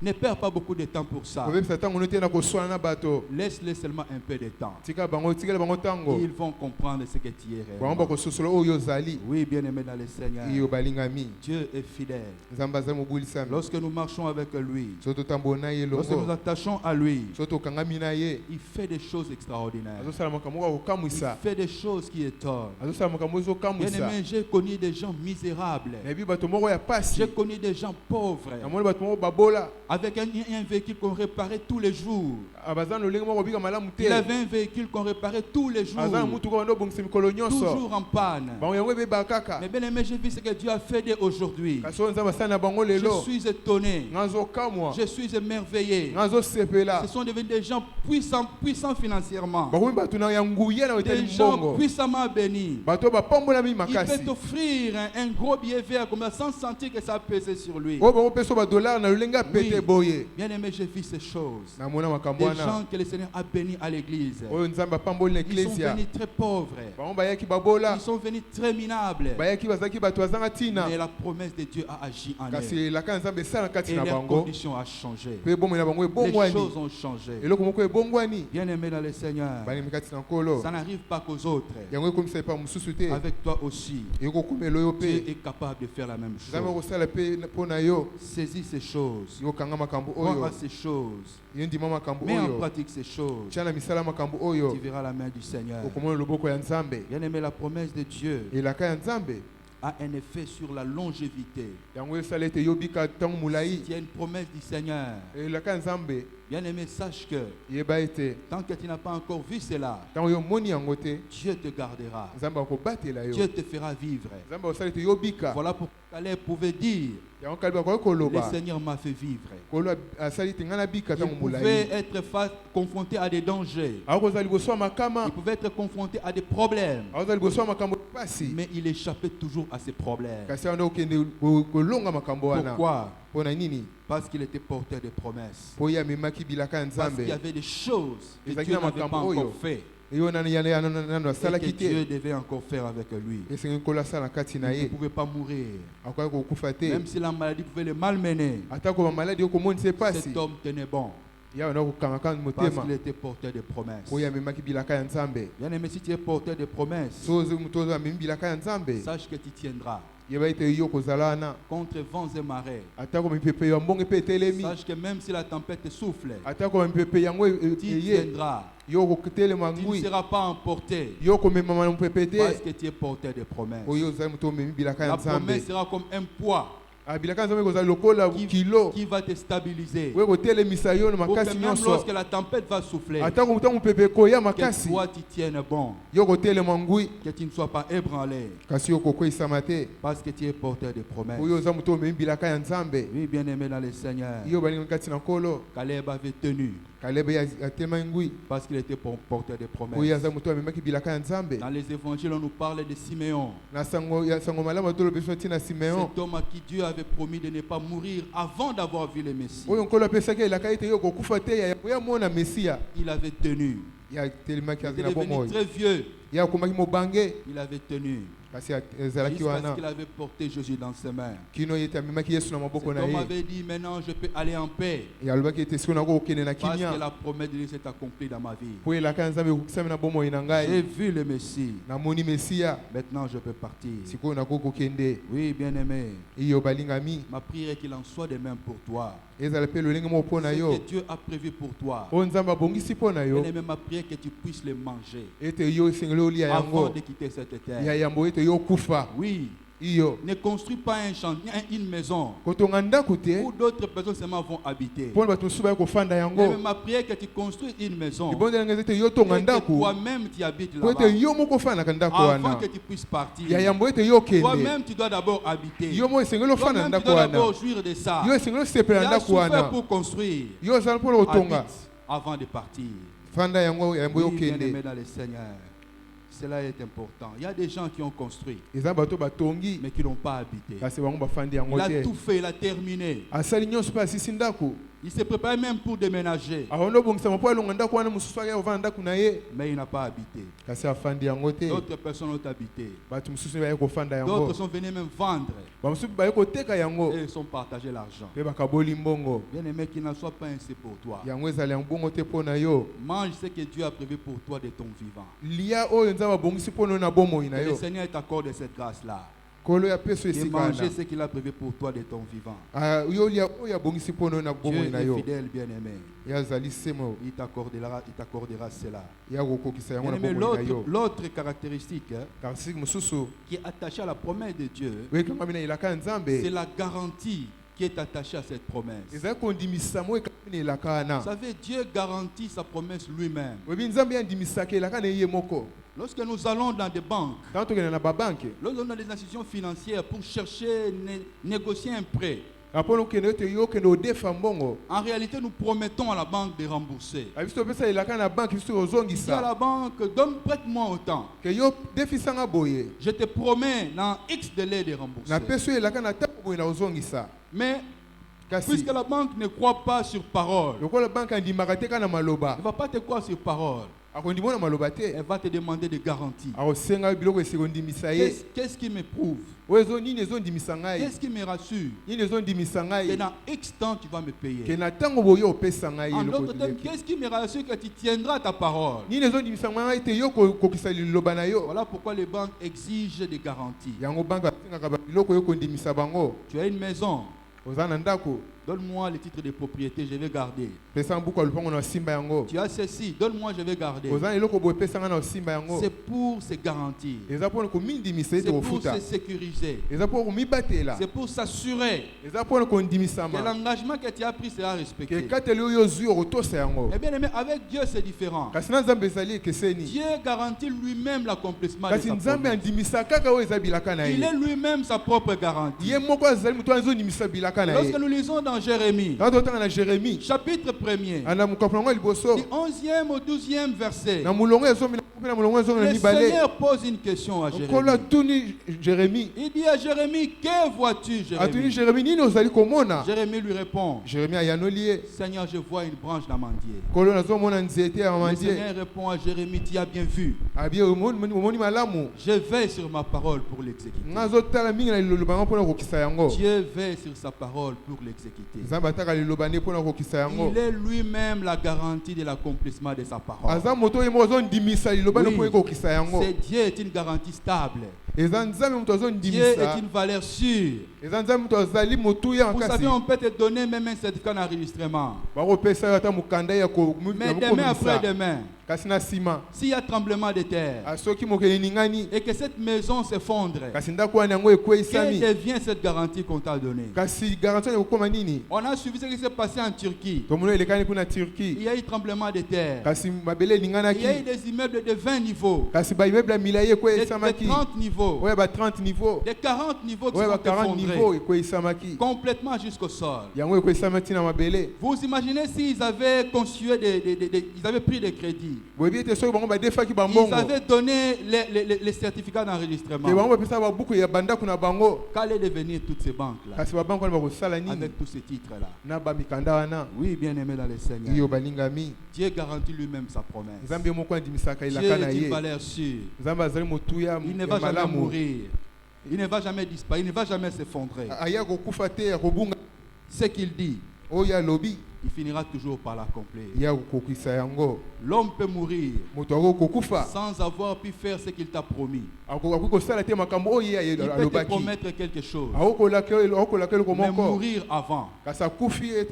Speaker 1: ne perds pas beaucoup de temps pour ça.
Speaker 2: kobebisa ntango no te na koswana na bato
Speaker 1: Laisse-les seulement un peu de temps.
Speaker 2: tikela bango ntango
Speaker 1: Ils vont comprendre ce que tu es
Speaker 2: bango
Speaker 1: réellement.
Speaker 2: bakososola oyo ozali
Speaker 1: Oui, bien-aimé dans le Seigneur,
Speaker 2: iyo balingami
Speaker 1: Dieu est fidèle.
Speaker 2: nzambe azali mobulisami
Speaker 1: Lorsque nous marchons avec lui,
Speaker 2: so totambola na ye
Speaker 1: lorsque nous
Speaker 2: elongo
Speaker 1: attachons à lui,
Speaker 2: so tokangami na ye
Speaker 1: il fait des choses extraordinaires.
Speaker 2: azosala makambo oyo
Speaker 1: Il
Speaker 2: akokamwisa
Speaker 1: fait des choses qui étonnent.
Speaker 2: azosala makambo oyo ezokamwisa
Speaker 1: Bien-aimé, j'ai connu des gens misérables.
Speaker 2: nayebi bato moko ya pasi
Speaker 1: J'ai connu des gens pauvres.
Speaker 2: namoni bato moko babola
Speaker 1: Avec un véhicule qu'on réparait tous les jours.
Speaker 2: baza na lolenge moko obika malamu te
Speaker 1: Il avait un véhicule qu'on réparait tous les jours.
Speaker 2: aza na mutuka bando obongisa mikolo nyonso
Speaker 1: Toujours en panne.
Speaker 2: bango yango ebebaka kaka
Speaker 1: Mais bien aimé, j'ai vu ce que Dieu a fait dès aujourd'hui.
Speaker 2: kasi oyo nzambe asali na bango
Speaker 1: Je
Speaker 2: lelo
Speaker 1: suis étonné.
Speaker 2: nga azokamwa
Speaker 1: Je suis émerveillé.
Speaker 2: nga azosepela
Speaker 1: Ce sont devenus des gens puissants financièrement.
Speaker 2: bakomi bato na ya nguya na etali
Speaker 1: Des gens
Speaker 2: mbongo
Speaker 1: puissamment bénis.
Speaker 2: bato oyo bapambolami
Speaker 1: Il peut
Speaker 2: makasi
Speaker 1: t'offrir un gros billet vert comme ça sans sentir que ça a pesé sur lui.
Speaker 2: oyo bakopesa badolare na lolenge apete
Speaker 1: Oui.
Speaker 2: boye
Speaker 1: Bien aimé, j'ai vu ces choses.
Speaker 2: namona makambo
Speaker 1: Des
Speaker 2: wana
Speaker 1: gens que le Seigneur a bénis à l'église.
Speaker 2: oyo nzambe apamboli na
Speaker 1: Ils sont
Speaker 2: eklesia
Speaker 1: venus très pauvres.
Speaker 2: bango bayaki babola
Speaker 1: Ils sont venus très minables.
Speaker 2: bayaki bazalaki bato bazanga ntina
Speaker 1: Mais la promesse de Dieu a agi en
Speaker 2: kasi
Speaker 1: eux.
Speaker 2: elaka ya nzambe esala kati
Speaker 1: Et
Speaker 2: na
Speaker 1: leurs
Speaker 2: bango
Speaker 1: conditions ont changé.
Speaker 2: mpe bomoi na bango
Speaker 1: Les
Speaker 2: ebongwani
Speaker 1: choses ont changé.
Speaker 2: eloko moko ebongwani
Speaker 1: Bien aimé dans le Seigneur,
Speaker 2: balemi kati na nkolo
Speaker 1: ça n'arrive pas qu'aux autres.
Speaker 2: yango ekomisa epa mosusu te
Speaker 1: Avec toi aussi,
Speaker 2: ekokomela oyo
Speaker 1: Dieu
Speaker 2: mpe
Speaker 1: est capable de faire la même
Speaker 2: nzambe
Speaker 1: chose.
Speaker 2: akosala mpe mpo na yo
Speaker 1: Saisis ces choses.
Speaker 2: yokanga makambo
Speaker 1: Crois
Speaker 2: oyo
Speaker 1: à ces choses.
Speaker 2: yo ndima makambo
Speaker 1: Mets en
Speaker 2: oyo
Speaker 1: pratique ces choses.
Speaker 2: tia na misala makambo oyo
Speaker 1: Tu verras la main du Seigneur.
Speaker 2: okomona loboko ya nzambe
Speaker 1: Bien aimé, la promesse de Dieu
Speaker 2: elaka ya nzambe
Speaker 1: a un effet sur la longévité.
Speaker 2: yango esala ete yobika ntango molai
Speaker 1: Il y a une promesse du Seigneur.
Speaker 2: elaka ya nzambe
Speaker 1: Bien aimé, sache que
Speaker 2: yeba ete
Speaker 1: tant que tu n'as pas encore vu cela,
Speaker 2: ntango yo omoni yango te
Speaker 1: Dieu te gardera.
Speaker 2: nzambe akobatela yo
Speaker 1: Dieu te fera vivre.
Speaker 2: nzambe akosala ete yobika
Speaker 1: Voilà pourquoi Caleb pouvait dire,
Speaker 2: yango kalibi akoki
Speaker 1: le
Speaker 2: koloba
Speaker 1: Seigneur m'a fait vivre.
Speaker 2: kolo asali ete ngai nabika
Speaker 1: Il
Speaker 2: ntango
Speaker 1: pouvait
Speaker 2: molai
Speaker 1: être confronté à des dangers.
Speaker 2: akozala liboso ya makama
Speaker 1: Il pouvait être confronté à des problèmes.
Speaker 2: akozala liboso ya makambo pasi
Speaker 1: Mais il échappait toujours à ces problèmes.
Speaker 2: kasi wana okende kolonga makambo wana
Speaker 1: Pourquoi?
Speaker 2: mpo na nini
Speaker 1: Parce qu'il était porteur de promesses.
Speaker 2: mpo ye amemaki bilaka ya
Speaker 1: Parce
Speaker 2: nzambe
Speaker 1: qu'il y avait des choses que
Speaker 2: Ezaki
Speaker 1: Dieu
Speaker 2: na
Speaker 1: n'avait pas
Speaker 2: makambo
Speaker 1: encore
Speaker 2: oyo.
Speaker 1: fait
Speaker 2: eyo nano
Speaker 1: et que
Speaker 2: asalaki
Speaker 1: Dieu
Speaker 2: te
Speaker 1: devait encore faire avec lui.
Speaker 2: esengi nkolo asala na kati
Speaker 1: Il
Speaker 2: na
Speaker 1: ne
Speaker 2: ye
Speaker 1: pouvait pas mourir.
Speaker 2: akoki kokufa te
Speaker 1: Même si la maladie pouvait le malmener,
Speaker 2: atako bamaladi okomonisa epasi
Speaker 1: cet homme tenait bon
Speaker 2: yawe na kokangaka
Speaker 1: parce
Speaker 2: motema
Speaker 1: qu'il était porteur de promesses.
Speaker 2: mpo ye amemaki bilaka ya nzambe
Speaker 1: Bien aimé, si tu es porteur de promesses,
Speaker 2: so moto oyo amemi bilaka ya nzambe
Speaker 1: sache que tu tiendras. contre vents et marées. Sache que même si la tempête souffle, tu tiendras. Tu ne seras pas emporté parce que tu es porteur de promesses. La promesse sera comme un poids qui va te stabiliser. Pour que même lorsque la tempête va souffler, que toi tu tiennes bon, que tu ne sois pas ébranlé, parce que tu es porteur de promesses. Oui, bien aimé dans le Seigneur, Caleb avait tenu parce qu'il était porteur de promesses. Dans les évangiles, on nous parle de Siméon. Cet homme à qui Dieu avait promis de ne pas mourir avant d'avoir vu le Messie. Il avait tenu. Il était devenu très vieux. Il avait tenu. Jusqu'à ce qu'il avait porté Jésus dans ses mains. Cet homme avait dit, maintenant je peux aller en paix, parce que la promesse de Dieu s'est accomplie dans ma vie. J'ai vu le Messie. Maintenant je peux partir. Oui, bien aimé, ma prière est qu'il en soit de même pour toi. Ce que Dieu a prévu pour toi, bien aimé, ma prière est que tu puisses le manger avant de quitter cette terre. Oui. Ne construis pas une maison où d'autres personnes seulement vont habiter. Mais ma prière est que tu construis une maison et que toi-même tu habites là-bas avant que tu puisses partir. Toi-même tu dois d'abord habiter. Toi-même tu dois d'abord jouir de ça. Tu as souffert pour construire. Habite avant de partir. Oui, bien aimé dans le Seigneur. Cela est important. Il y a des gens qui ont construit, mais qui n'ont pas habité. Il a tout fait, il a terminé. Il s'est préparé même pour déménager. Mais il n'a pas habité. D'autres personnes ont habité. D'autres sont venus même vendre. Et ils sont partagés l'argent. Bien aimé, qu'il n'en soit pas ainsi pour toi. Mange ce que Dieu a prévu pour toi de ton vivant. Que le Seigneur t'accorde cette grâce-là. Et manger ce qu'il a prévu pour toi de ton vivant. Dieu est fidèle, bien-aimé. Il t'accordera cela. Bien-aimé, l'autre caractéristique qui est attachée à la promesse de Dieu, c'est la garantie qui est attachée à cette promesse. Vous savez, Dieu garantit sa promesse lui-même. Lorsque nous allons dans des banques, lorsque nous allons dans des institutions financières pour chercher, négocier un prêt, en réalité, nous promettons à la banque de rembourser. Si à la banque, prête-moi autant. Je te promets dans X délai de rembourser. Mais puisque la banque ne croit pas sur parole, elle ne va pas te croire sur parole. Elle va te demander des garanties. Qu'est-ce qui me prouve? Qu'est-ce qui me rassure que dans X temps tu vas me payer? En d'autres termes, qu'est-ce qui me rassure que tu tiendras ta parole? Voilà pourquoi les banques exigent des garanties. Tu as une maison. Donne-moi le titre de propriété, je vais garder. Tu as ceci, donne-moi, je vais garder. C'est pour se garantir. C'est pour se sécuriser. C'est pour s'assurer que l'engagement que tu as pris sera respecté. Mais bien aimé, avec Dieu c'est différent. Dieu garantit lui-même l'accomplissement de sa promesse. Il est lui-même sa propre garantie. Lorsque nous lisons dans Jérémie, chapitre 1er, du 11e au 12e verset, le Seigneur pose une question à Jérémie. Il dit à Jérémie, que vois-tu, Jérémie? Jérémie lui répond, Seigneur, je vois une branche d'amandier. Le Seigneur répond à Jérémie, tu as bien vu. Je veille sur ma parole pour l'exécuter. Dieu veille sur sa parole pour l'exécuter. l'exécuter. Il est lui-même la garantie de l'accomplissement de sa parole. Oui. Dieu est une garantie stable. Dieu est une valeur sûre. Vous savez, on peut te donner même un certificat d'enregistrement. Mais demain après-demain, s'il y a tremblement de terre et que cette maison s'effondre, quelle devient cette garantie qu'on t'a donnée? On a suivi ce qui s'est passé en Turquie. Il y a eu tremblement de terre. Il y a eu des immeubles de 20 niveaux, de 30 niveaux, de 40 niveaux qui sont effondrés complètement jusqu'au sol. Vous imaginez s'ils avaient construit ils avaient pris des crédits, ils avaient donné les certificats d'enregistrement. Qu'allaient devenir toutes ces banques-là avec tous ces titres-là? Oui, bien aimé dans le Seigneur, Dieu garantit lui-même sa promesse. Dieu est une valeur sûre. Il ne va jamais mourir. Il ne va jamais disparaître. Il ne va jamais s'effondrer. Ce qu'il dit, il finira toujours par l'accomplir. L'homme peut mourir sans avoir pu faire ce qu'il t'a promis. Il peut te promettre quelque chose, mais mourir avant d'accomplir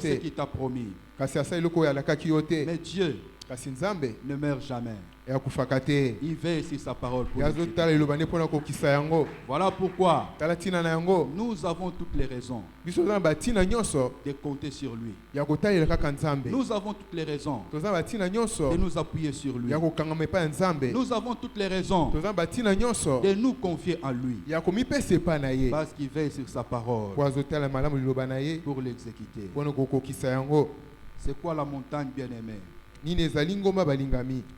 Speaker 1: ce qu'il t'a promis. Mais Dieu ne meurt jamais. Il veille sur sa parole pour nous. Voilà pourquoi nous avons toutes les raisons de compter sur lui. Nous avons toutes les raisons de nous appuyer sur lui. Nous avons toutes les raisons de nous confier en lui, parce qu'il veille sur sa parole pour l'exécuter. C'est quoi la montagne, bien-aimée?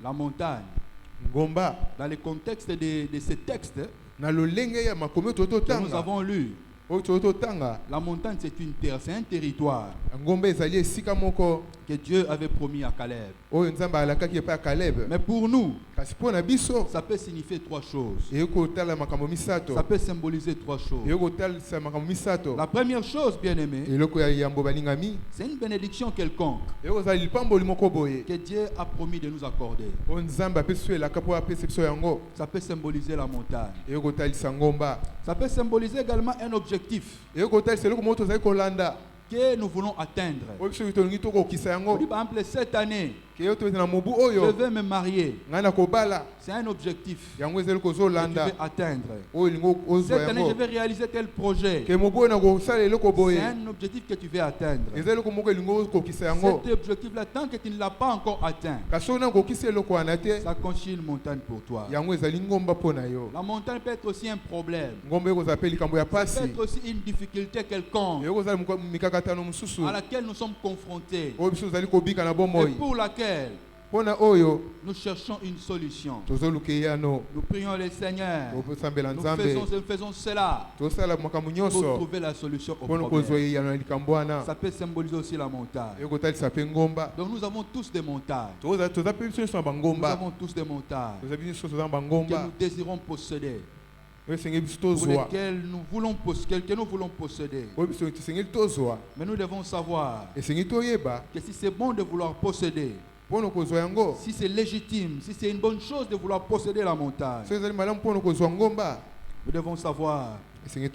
Speaker 1: La montagne, dans le contexte de ces textes que nous avons lus, la montagne, c'est une terre, c'est un territoire que Dieu avait promis à Caleb. Mais pour nous, ça peut signifier trois choses. Ça peut symboliser trois choses. La première chose, bien aimé, c'est une bénédiction quelconque que Dieu a promis de nous accorder. Ça peut symboliser la montagne. Ça peut symboliser également un objectif que nous voulons atteindre. Par exemple, cette année, je vais me marier. C'est un objectif que je vais atteindre. Cette année, je vais réaliser tel projet. C'est un objectif que tu veux atteindre. Cet objectif-là, tant que tu ne l'as pas encore atteint, ça constitue une montagne pour toi. La montagne peut être aussi un problème. Ça peut être aussi une difficulté quelconque à laquelle nous sommes confrontés et pour laquelle nous cherchons une solution. Nous prions le Seigneur. Nous faisons cela pour trouver la solution au problème. Ça peut symboliser aussi la montagne. Donc nous avons tous des montagnes. Nous avons tous des montagnes que nous désirons posséder, pour lesquels nous voulons posséder. Mais nous devons savoir que si c'est bon de vouloir posséder, si c'est légitime, si c'est une bonne chose de vouloir posséder la montagne, nous devons savoir qu'il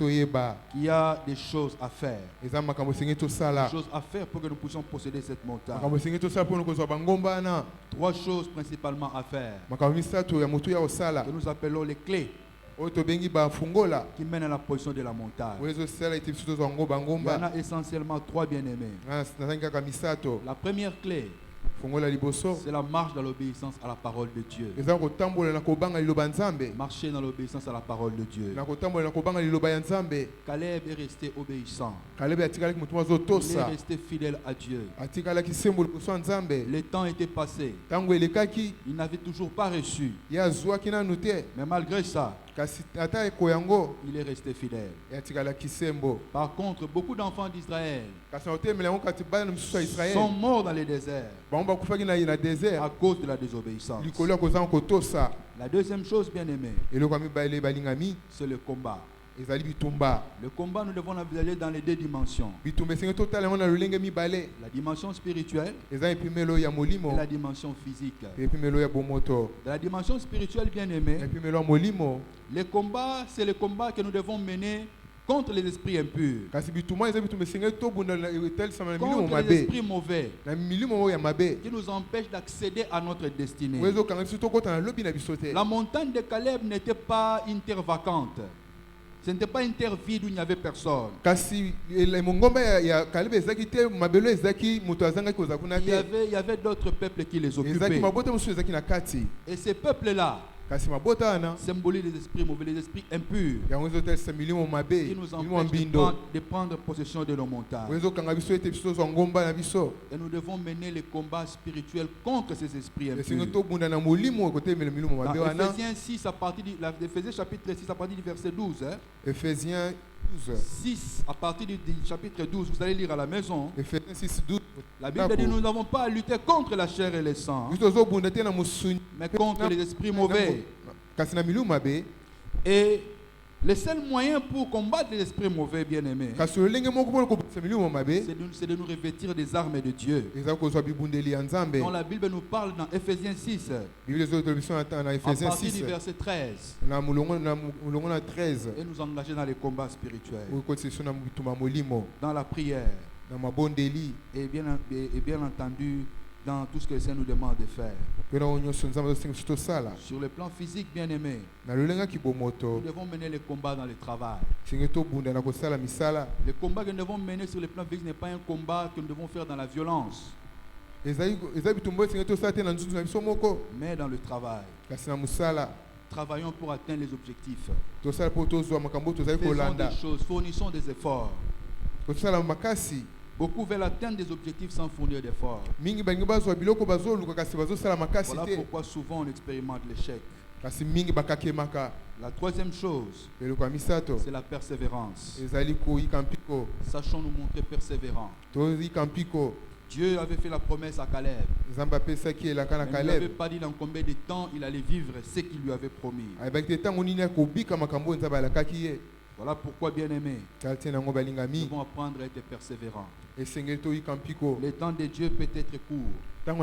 Speaker 1: y a des choses à faire. Des choses à faire pour que nous puissions posséder cette montagne. Trois choses principalement à faire, que nous appelons les clés qui mènent à la position de la montagne. Il y en a essentiellement trois, bien-aimés. La première clé, c'est la marche dans l'obéissance à la parole de Dieu. Marcher dans l'obéissance à la parole de Dieu. Caleb est resté obéissant. Il est resté fidèle à Dieu. Le temps était passé. Il n'avait toujours pas reçu. Mais malgré ça, il est resté fidèle. Par contre, beaucoup d'enfants d'Israël sont morts dans les déserts à cause de la désobéissance. La deuxième chose, bien aimée, c'est le combat. Le combat, nous devons aller dans les deux dimensions. La dimension spirituelle et la dimension physique. Dans la dimension spirituelle, bien aimé, le combat, c'est le combat que nous devons mener contre les esprits impurs, contre les esprits mauvais qui nous empêchent d'accéder à notre destinée. La montagne de Caleb n'était pas une terre vacante. Ce n'était pas une terre vide où il n'y avait personne. Il y avait d'autres peuples qui les occupaient. Et ces peuples-là symbolisent les esprits mauvais, les esprits impurs qui nous empêchent de prendre possession de nos montagnes. Et nous devons mener les combats spirituels contre ces esprits impurs. Dans Ephésiens 6, Ephésiens chapitre 6, à partir du verset 12.
Speaker 2: Ephésiens
Speaker 1: 6, à partir du chapitre 12, vous allez lire à la maison.
Speaker 2: Ephésiens 6, 12.
Speaker 1: La Bible dit nous n'avons pas à lutter contre la chair et le sang, mais contre les esprits mauvais. Et le seul moyen pour combattre les esprits mauvais, bien aimés, c'est de nous revêtir des armes de Dieu, dont la Bible nous parle dans Ephésiens 6, à partir du verset 13, et nous engager dans les combats spirituels, dans la prière, et bien entendu dans tout ce que le Seigneur nous demande de faire. Sur le plan physique, bien aimé, nous devons mener les combats dans le travail. Le combat que nous devons mener sur le plan physique n'est pas un combat que nous devons faire dans la violence, mais dans le travail. Travaillons pour atteindre les objectifs. Faisons des choses, fournissons des efforts. Beaucoup veulent atteindre des objectifs sans fournir d'efforts. Voilà pourquoi souvent on expérimente l'échec. La troisième chose, c'est la persévérance. Sachons nous montrer persévérants. Dieu avait fait la promesse à Caleb. Mais il n'avait pas dit dans combien de temps il allait vivre ce qu'il lui avait promis. Voilà pourquoi, bien aimé, nous devons apprendre à être persévérants. Le temps de Dieu peut être court. Ça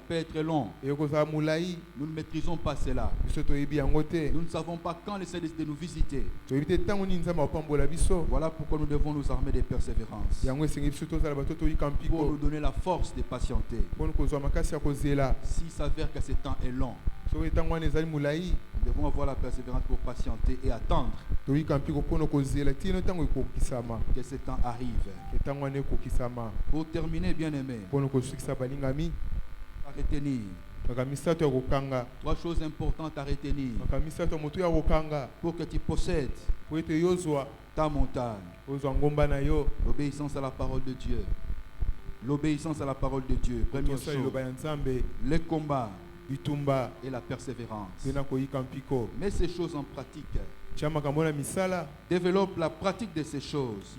Speaker 1: peut être long. Nous ne maîtrisons pas cela. Nous ne savons pas quand le Seigneur décide de nous visiter. Voilà pourquoi nous devons nous armer de persévérance, pour nous donner la force de patienter. S'il s'avère que ce temps est long, nous devons avoir la persévérance pour patienter et attendre que ce temps arrive. Pour terminer, bien aimé, à retenir trois choses importantes à retenir pour que tu possèdes ta montagne: l'obéissance à la parole de Dieu. L'obéissance à la parole de Dieu. Première chose, le combat et la persévérance. Mets ces choses en pratique. Développe la pratique de ces choses.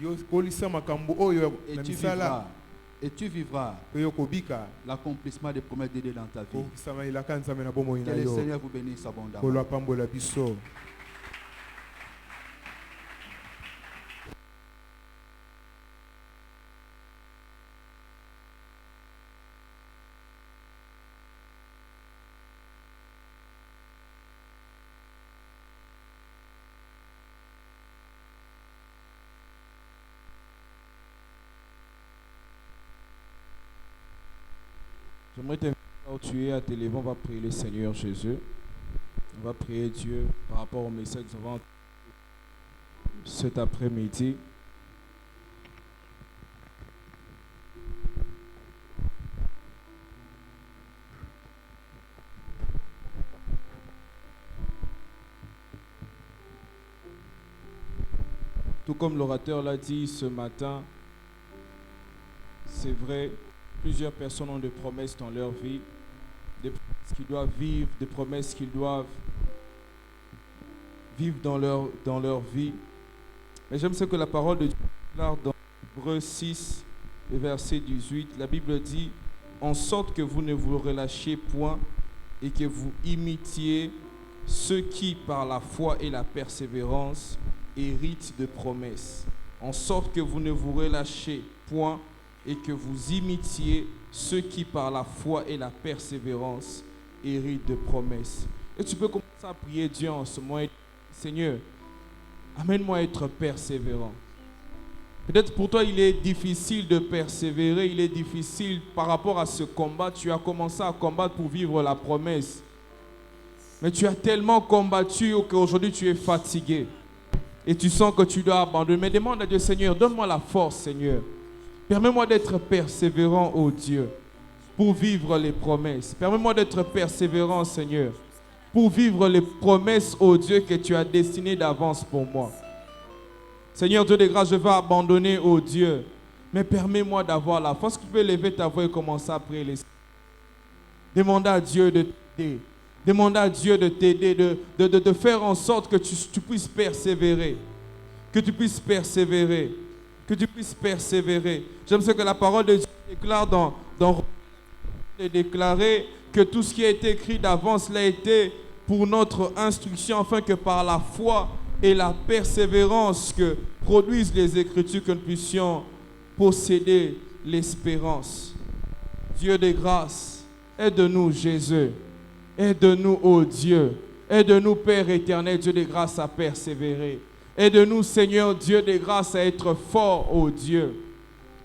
Speaker 1: Et tu vivras l'accomplissement des promesses de Dieu dans ta vie. Que le Seigneur vous bénisse abondamment.
Speaker 3: J'aimerais t'inviter où tu es à te lever, on va prier le Seigneur Jésus. On va prier Dieu par rapport au message que nous avons cet après-midi. Tout comme l'orateur l'a dit ce matin, c'est vrai, plusieurs personnes ont des promesses dans leur vie, des promesses qu'ils doivent vivre, des promesses qu'ils doivent vivre dans leur vie. Mais j'aime ce que la parole de Dieu déclare dans Hébreux 6, verset 18. La Bible dit: en sorte que vous ne vous relâchiez point et que vous imitiez ceux qui, par la foi et la persévérance, héritent de promesses, en sorte que vous ne vous relâchez point et que vous imitiez ceux qui, par la foi et la persévérance, héritent de promesses. Et tu peux commencer à prier Dieu en ce moment. Seigneur, amène-moi à être persévérant. Peut-être pour toi, il est difficile de persévérer, il est difficile par rapport à ce combat. Tu as commencé à combattre pour vivre la promesse. Mais tu as tellement combattu qu'aujourd'hui tu es fatigué. Et tu sens que tu dois abandonner. Mais demande à Dieu, Seigneur, donne-moi la force, Seigneur. Permets-moi d'être persévérant, ô Dieu, pour vivre les promesses. Permets-moi d'être persévérant, Seigneur, pour vivre les promesses, ô Dieu, que tu as destinées d'avance pour moi. Seigneur Dieu de grâce, je vais abandonner, ô Dieu. Mais permets-moi d'avoir la force. Tu peux lever ta voix et commencer à prier. Demande à Dieu de t'aider. Demande à Dieu de t'aider, de faire en sorte que tu puisses persévérer. Que tu puisses persévérer. Que tu puisses persévérer. J'aime ce que la parole de Dieu déclare dans déclarer que tout ce qui a été écrit d'avance l'a été pour notre instruction, afin que par la foi et la persévérance que produisent les Écritures, que nous puissions posséder l'espérance. Dieu de grâce, aide-nous, Jésus. Aide-nous, ô Dieu. Aide-nous, Père éternel, Dieu de grâce, à persévérer. Aide-nous, Seigneur, Dieu de grâce, à être fort, ô Dieu,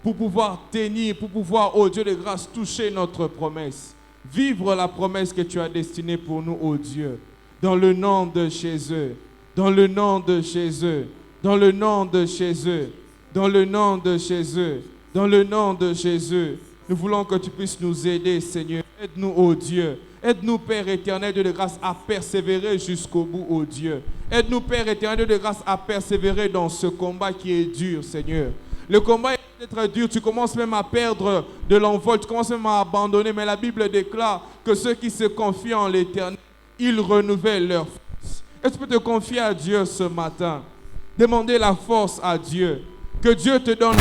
Speaker 3: pour pouvoir tenir, pour pouvoir, ô Dieu de grâce, toucher notre promesse. Vivre la promesse que tu as destinée pour nous, ô Dieu. Dans le nom de Jésus. Dans le nom de Jésus. Dans le nom de Jésus. Dans le nom de Jésus. Dans le nom de Jésus. Nous voulons que tu puisses nous aider, Seigneur. Aide-nous, ô Dieu. Aide-nous, Père éternel, Dieu de grâce, à persévérer jusqu'au bout, ô Dieu. Aide-nous, Père éternel, Dieu de grâce, à persévérer dans ce combat qui est dur, Seigneur. Le combat est peut-être dur, tu commences même à perdre de l'envol, tu commences même à abandonner, mais la Bible déclare que ceux qui se confient en l'Éternel, ils renouvellent leur force. Est-ce que tu peux te confier à Dieu ce matin? Demandez la force à Dieu. Que Dieu te donne.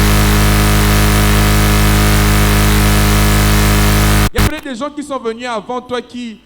Speaker 3: Il y a peut-être des gens qui sont venus avant toi qui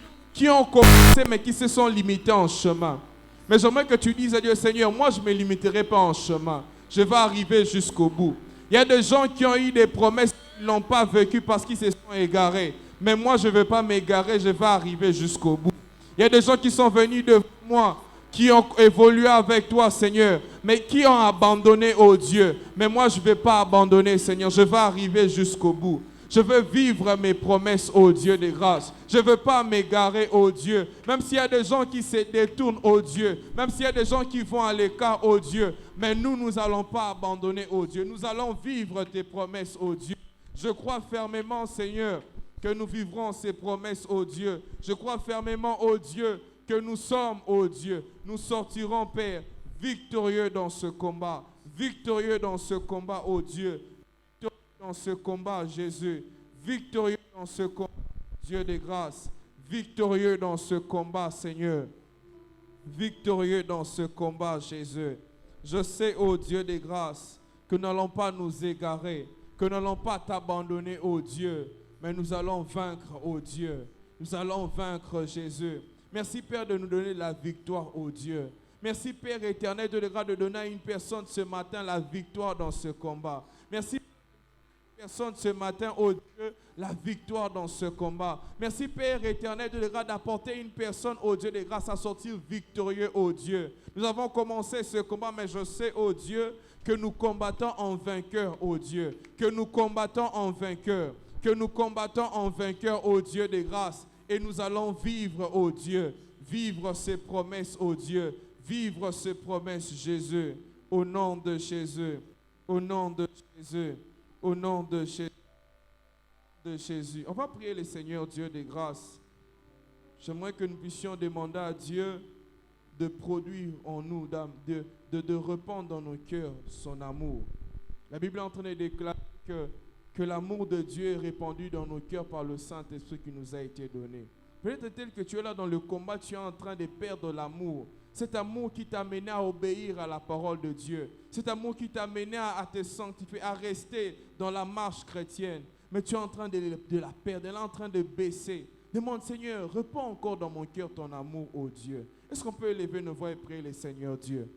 Speaker 3: ont commencé mais qui se sont limités en chemin. Mais j'aimerais que tu dises à Dieu, Seigneur, moi je ne me limiterai pas en chemin. Je vais arriver jusqu'au bout. Il y a des gens qui ont eu des promesses qu'ils n'ont pas vécues parce qu'ils se sont égarés. Mais moi je ne vais pas m'égarer, je vais arriver jusqu'au bout. Il y a des gens qui sont venus devant moi, qui ont évolué avec toi, Seigneur, mais qui ont abandonné, oh Dieu. Mais moi je ne vais pas abandonner, Seigneur, je vais arriver jusqu'au bout. Je veux vivre mes promesses, ô Dieu de grâce. Je ne veux pas m'égarer, ô Dieu. Même s'il y a des gens qui se détournent, ô Dieu. Même s'il y a des gens qui vont à l'écart, ô Dieu. Mais nous n'allons pas abandonner, ô Dieu. Nous allons vivre tes promesses, ô Dieu. Je crois fermement, Seigneur, que nous vivrons ces promesses, ô Dieu. Je crois fermement, ô Dieu, que nous sommes, ô Dieu. Nous sortirons, Père, victorieux dans ce combat. Victorieux dans ce combat, ô Dieu. Dans ce combat, Jésus, victorieux dans ce combat, Dieu de grâce, victorieux dans ce combat, Seigneur, victorieux dans ce combat, Jésus. Je sais, ô Dieu de grâce, que nous n'allons pas nous égarer, que nous n'allons pas t'abandonner, ô Dieu, mais nous allons vaincre, ô Dieu. Nous allons vaincre, Jésus. Merci, Père, de nous donner la victoire, ô Dieu. Merci, Père éternel, de grâce, de donner à une personne ce matin la victoire dans ce combat. Merci, personne ce matin, oh Dieu, la victoire dans ce combat. Merci, Père éternel, de grâce, d'apporter une personne, oh Dieu, de grâce à sortir victorieux, oh Dieu. Nous avons commencé ce combat, mais je sais, oh Dieu, que nous combattons en vainqueur, oh Dieu. Que nous combattons en vainqueur. Que nous combattons en vainqueur, oh Dieu de grâce. Et nous allons vivre, oh Dieu. Vivre ces promesses, oh Dieu. Vivre ces promesses, Jésus. Au nom de Jésus. Au nom de Jésus. Au nom de Jésus. On va prier le Seigneur Dieu de grâce. J'aimerais que nous puissions demander à Dieu de produire en nous, de répandre dans nos cœurs son amour. La Bible est en train de déclarer que l'amour de Dieu est répandu dans nos cœurs par le Saint-Esprit qui nous a été donné. Peut-être tel que tu es là dans le combat, tu es en train de perdre l'amour. Cet amour qui t'a mené à obéir à la parole de Dieu. Cet amour qui t'a mené à te sanctifier, à rester dans la marche chrétienne. Mais tu es en train de la perdre, elle est en train de baisser. Demande, Seigneur, répands encore dans mon cœur ton amour, ô Dieu. Est-ce qu'on peut élever nos voix et prier le Seigneur Dieu?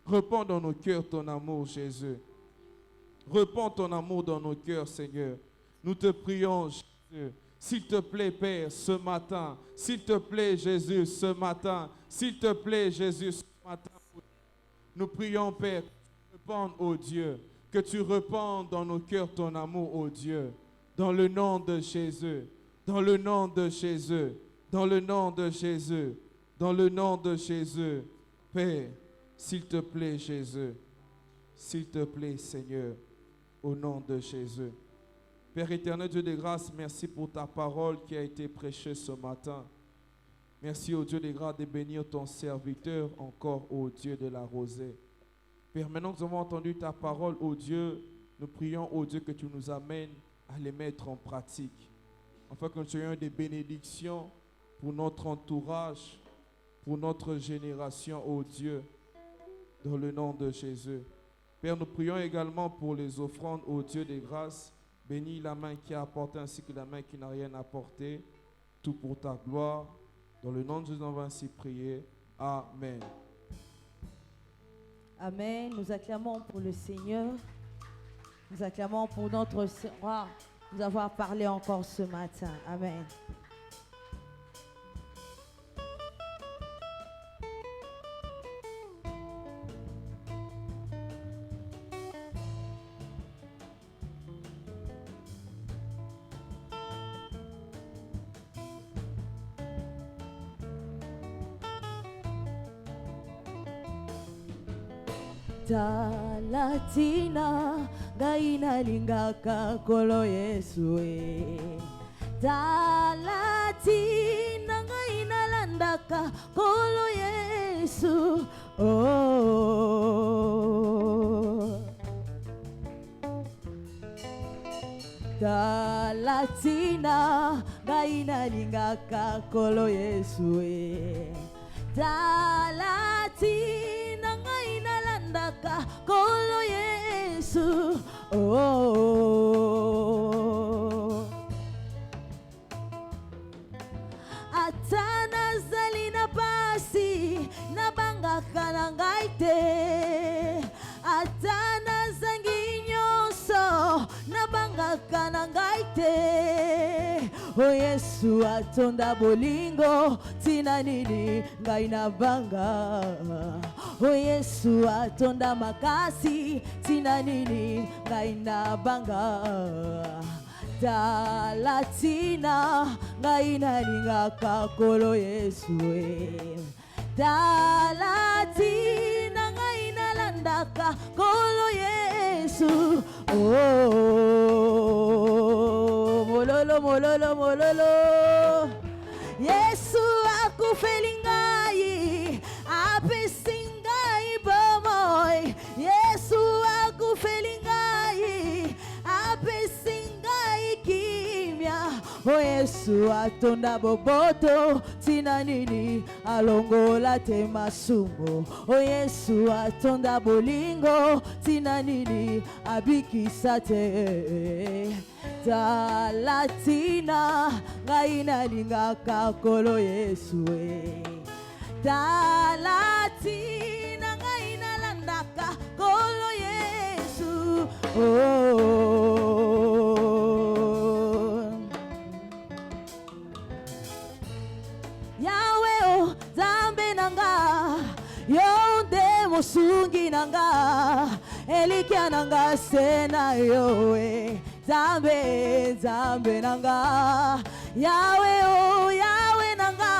Speaker 3: Répands dans nos cœurs ton amour, Jésus. Répands ton amour dans nos cœurs, Seigneur. Nous te prions, Jésus. S'il te plaît, Père, ce matin. S'il te plaît, Jésus, ce matin. S'il te plaît, Jésus, ce matin. Nous prions, Père, que tu répandes, ô Dieu. Que tu répandes dans nos cœurs ton amour, ô Dieu. Dans le nom de Jésus. Dans le nom de Jésus. Dans le nom de Jésus. Dans le nom de Jésus. Père, s'il te plaît, Jésus. S'il te plaît, Seigneur. Au nom de Jésus. Père éternel, Dieu de grâce, merci pour ta parole qui a été prêchée ce matin. Merci au Dieu de grâce de bénir ton serviteur encore, au Dieu de la rosée. Père, maintenant que nous avons entendu ta parole, ô Dieu, nous prions, ô Dieu, que tu nous amènes à les mettre en pratique. Afin que nous soyons des bénédictions pour notre entourage, pour notre génération, ô Dieu, dans le nom de Jésus. Père, nous prions également pour les offrandes, ô Dieu de grâce. Bénis la main qui a apporté ainsi que la main qui n'a rien apporté. Tout pour ta gloire. Dans le nom de Jésus, on va ainsi prier. Amen.
Speaker 4: Amen. Nous acclamons pour le Seigneur. Nous acclamons pour notre roi. Nous avoir parlé encore ce matin. Amen. Talatina gaina lingaka kolo Yesu Talatina gaina landaka kolo Yesu Talatina gaina lingaka kolo Yesu Talatina gaina landaka kolo Yesu Atana zalina pasi nabangaka na ngai te Atana zangi nyonso nabangaka na ngai te O Yesu atonda bolingo tina nini ngai nabanga O Yesu atonda makasi tina nini ngai nabanga Talatina ngai nalingaka kolo Yesu Talatina ngai nalandaka kolo Yesu Mololo mololo mololo Yesu akufeli ngai apesi ngai bomoy Yesu akufeli ngai apesi ngai kimia O Yesu atonda boboto tina nini alongola te masumo O Yesu atonda bolingo tina nini abikisa te Talatina ngai nalingaka kolo Yesu Talatina ngai nalandaka kolo Yesu Yahweh Zambe nanga Yonde mosungi nanga Elikia nanga sena yoe Zambe, Zambe nanga Yahweh, oh Yahweh nanga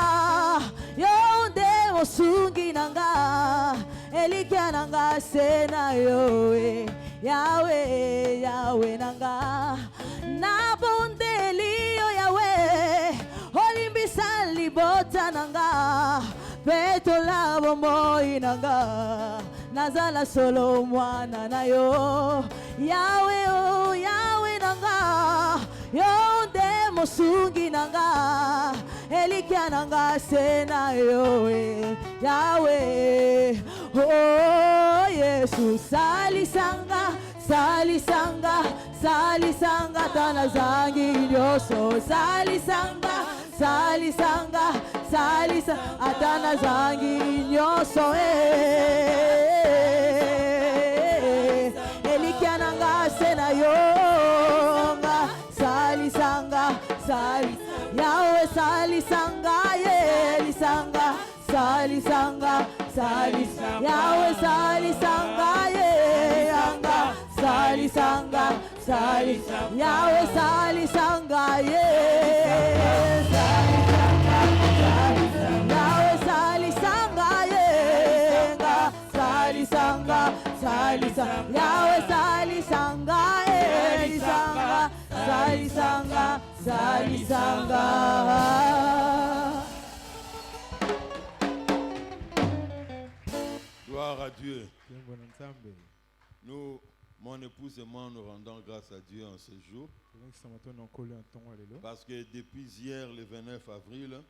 Speaker 4: Yonde mosungi nanga Elikia nanga sena yoe Yahweh, Yahweh nanga Nabondeli yo Yahweh Olimbisa libota nanga Peto labo moi nanga Nazala solo mwana na yo Yahweh, oh Yahweh nanga Yonde mosungi nanga Elikia nanga sena yo Yahweh, oh Yesu salisanga Salisanga, salisanga tana zangi nyoso Salisanga, salisanga, salisa atana zangi nyoso elikiananga sena yonga salisanga sali Yahweh salisanga lisanga salisanga salisa Yahweh salisanga yanga salisanga salisa Yahweh salisanga salisanga Yahweh salisanga yenga salisanga salisa Yahweh salisanga lisanga salisanga salisanga.
Speaker 5: Gloire à Dieu. Nous, mon épouse et moi, nous rendons grâce à Dieu en ce jour. Parce que depuis hier, le 29 avril,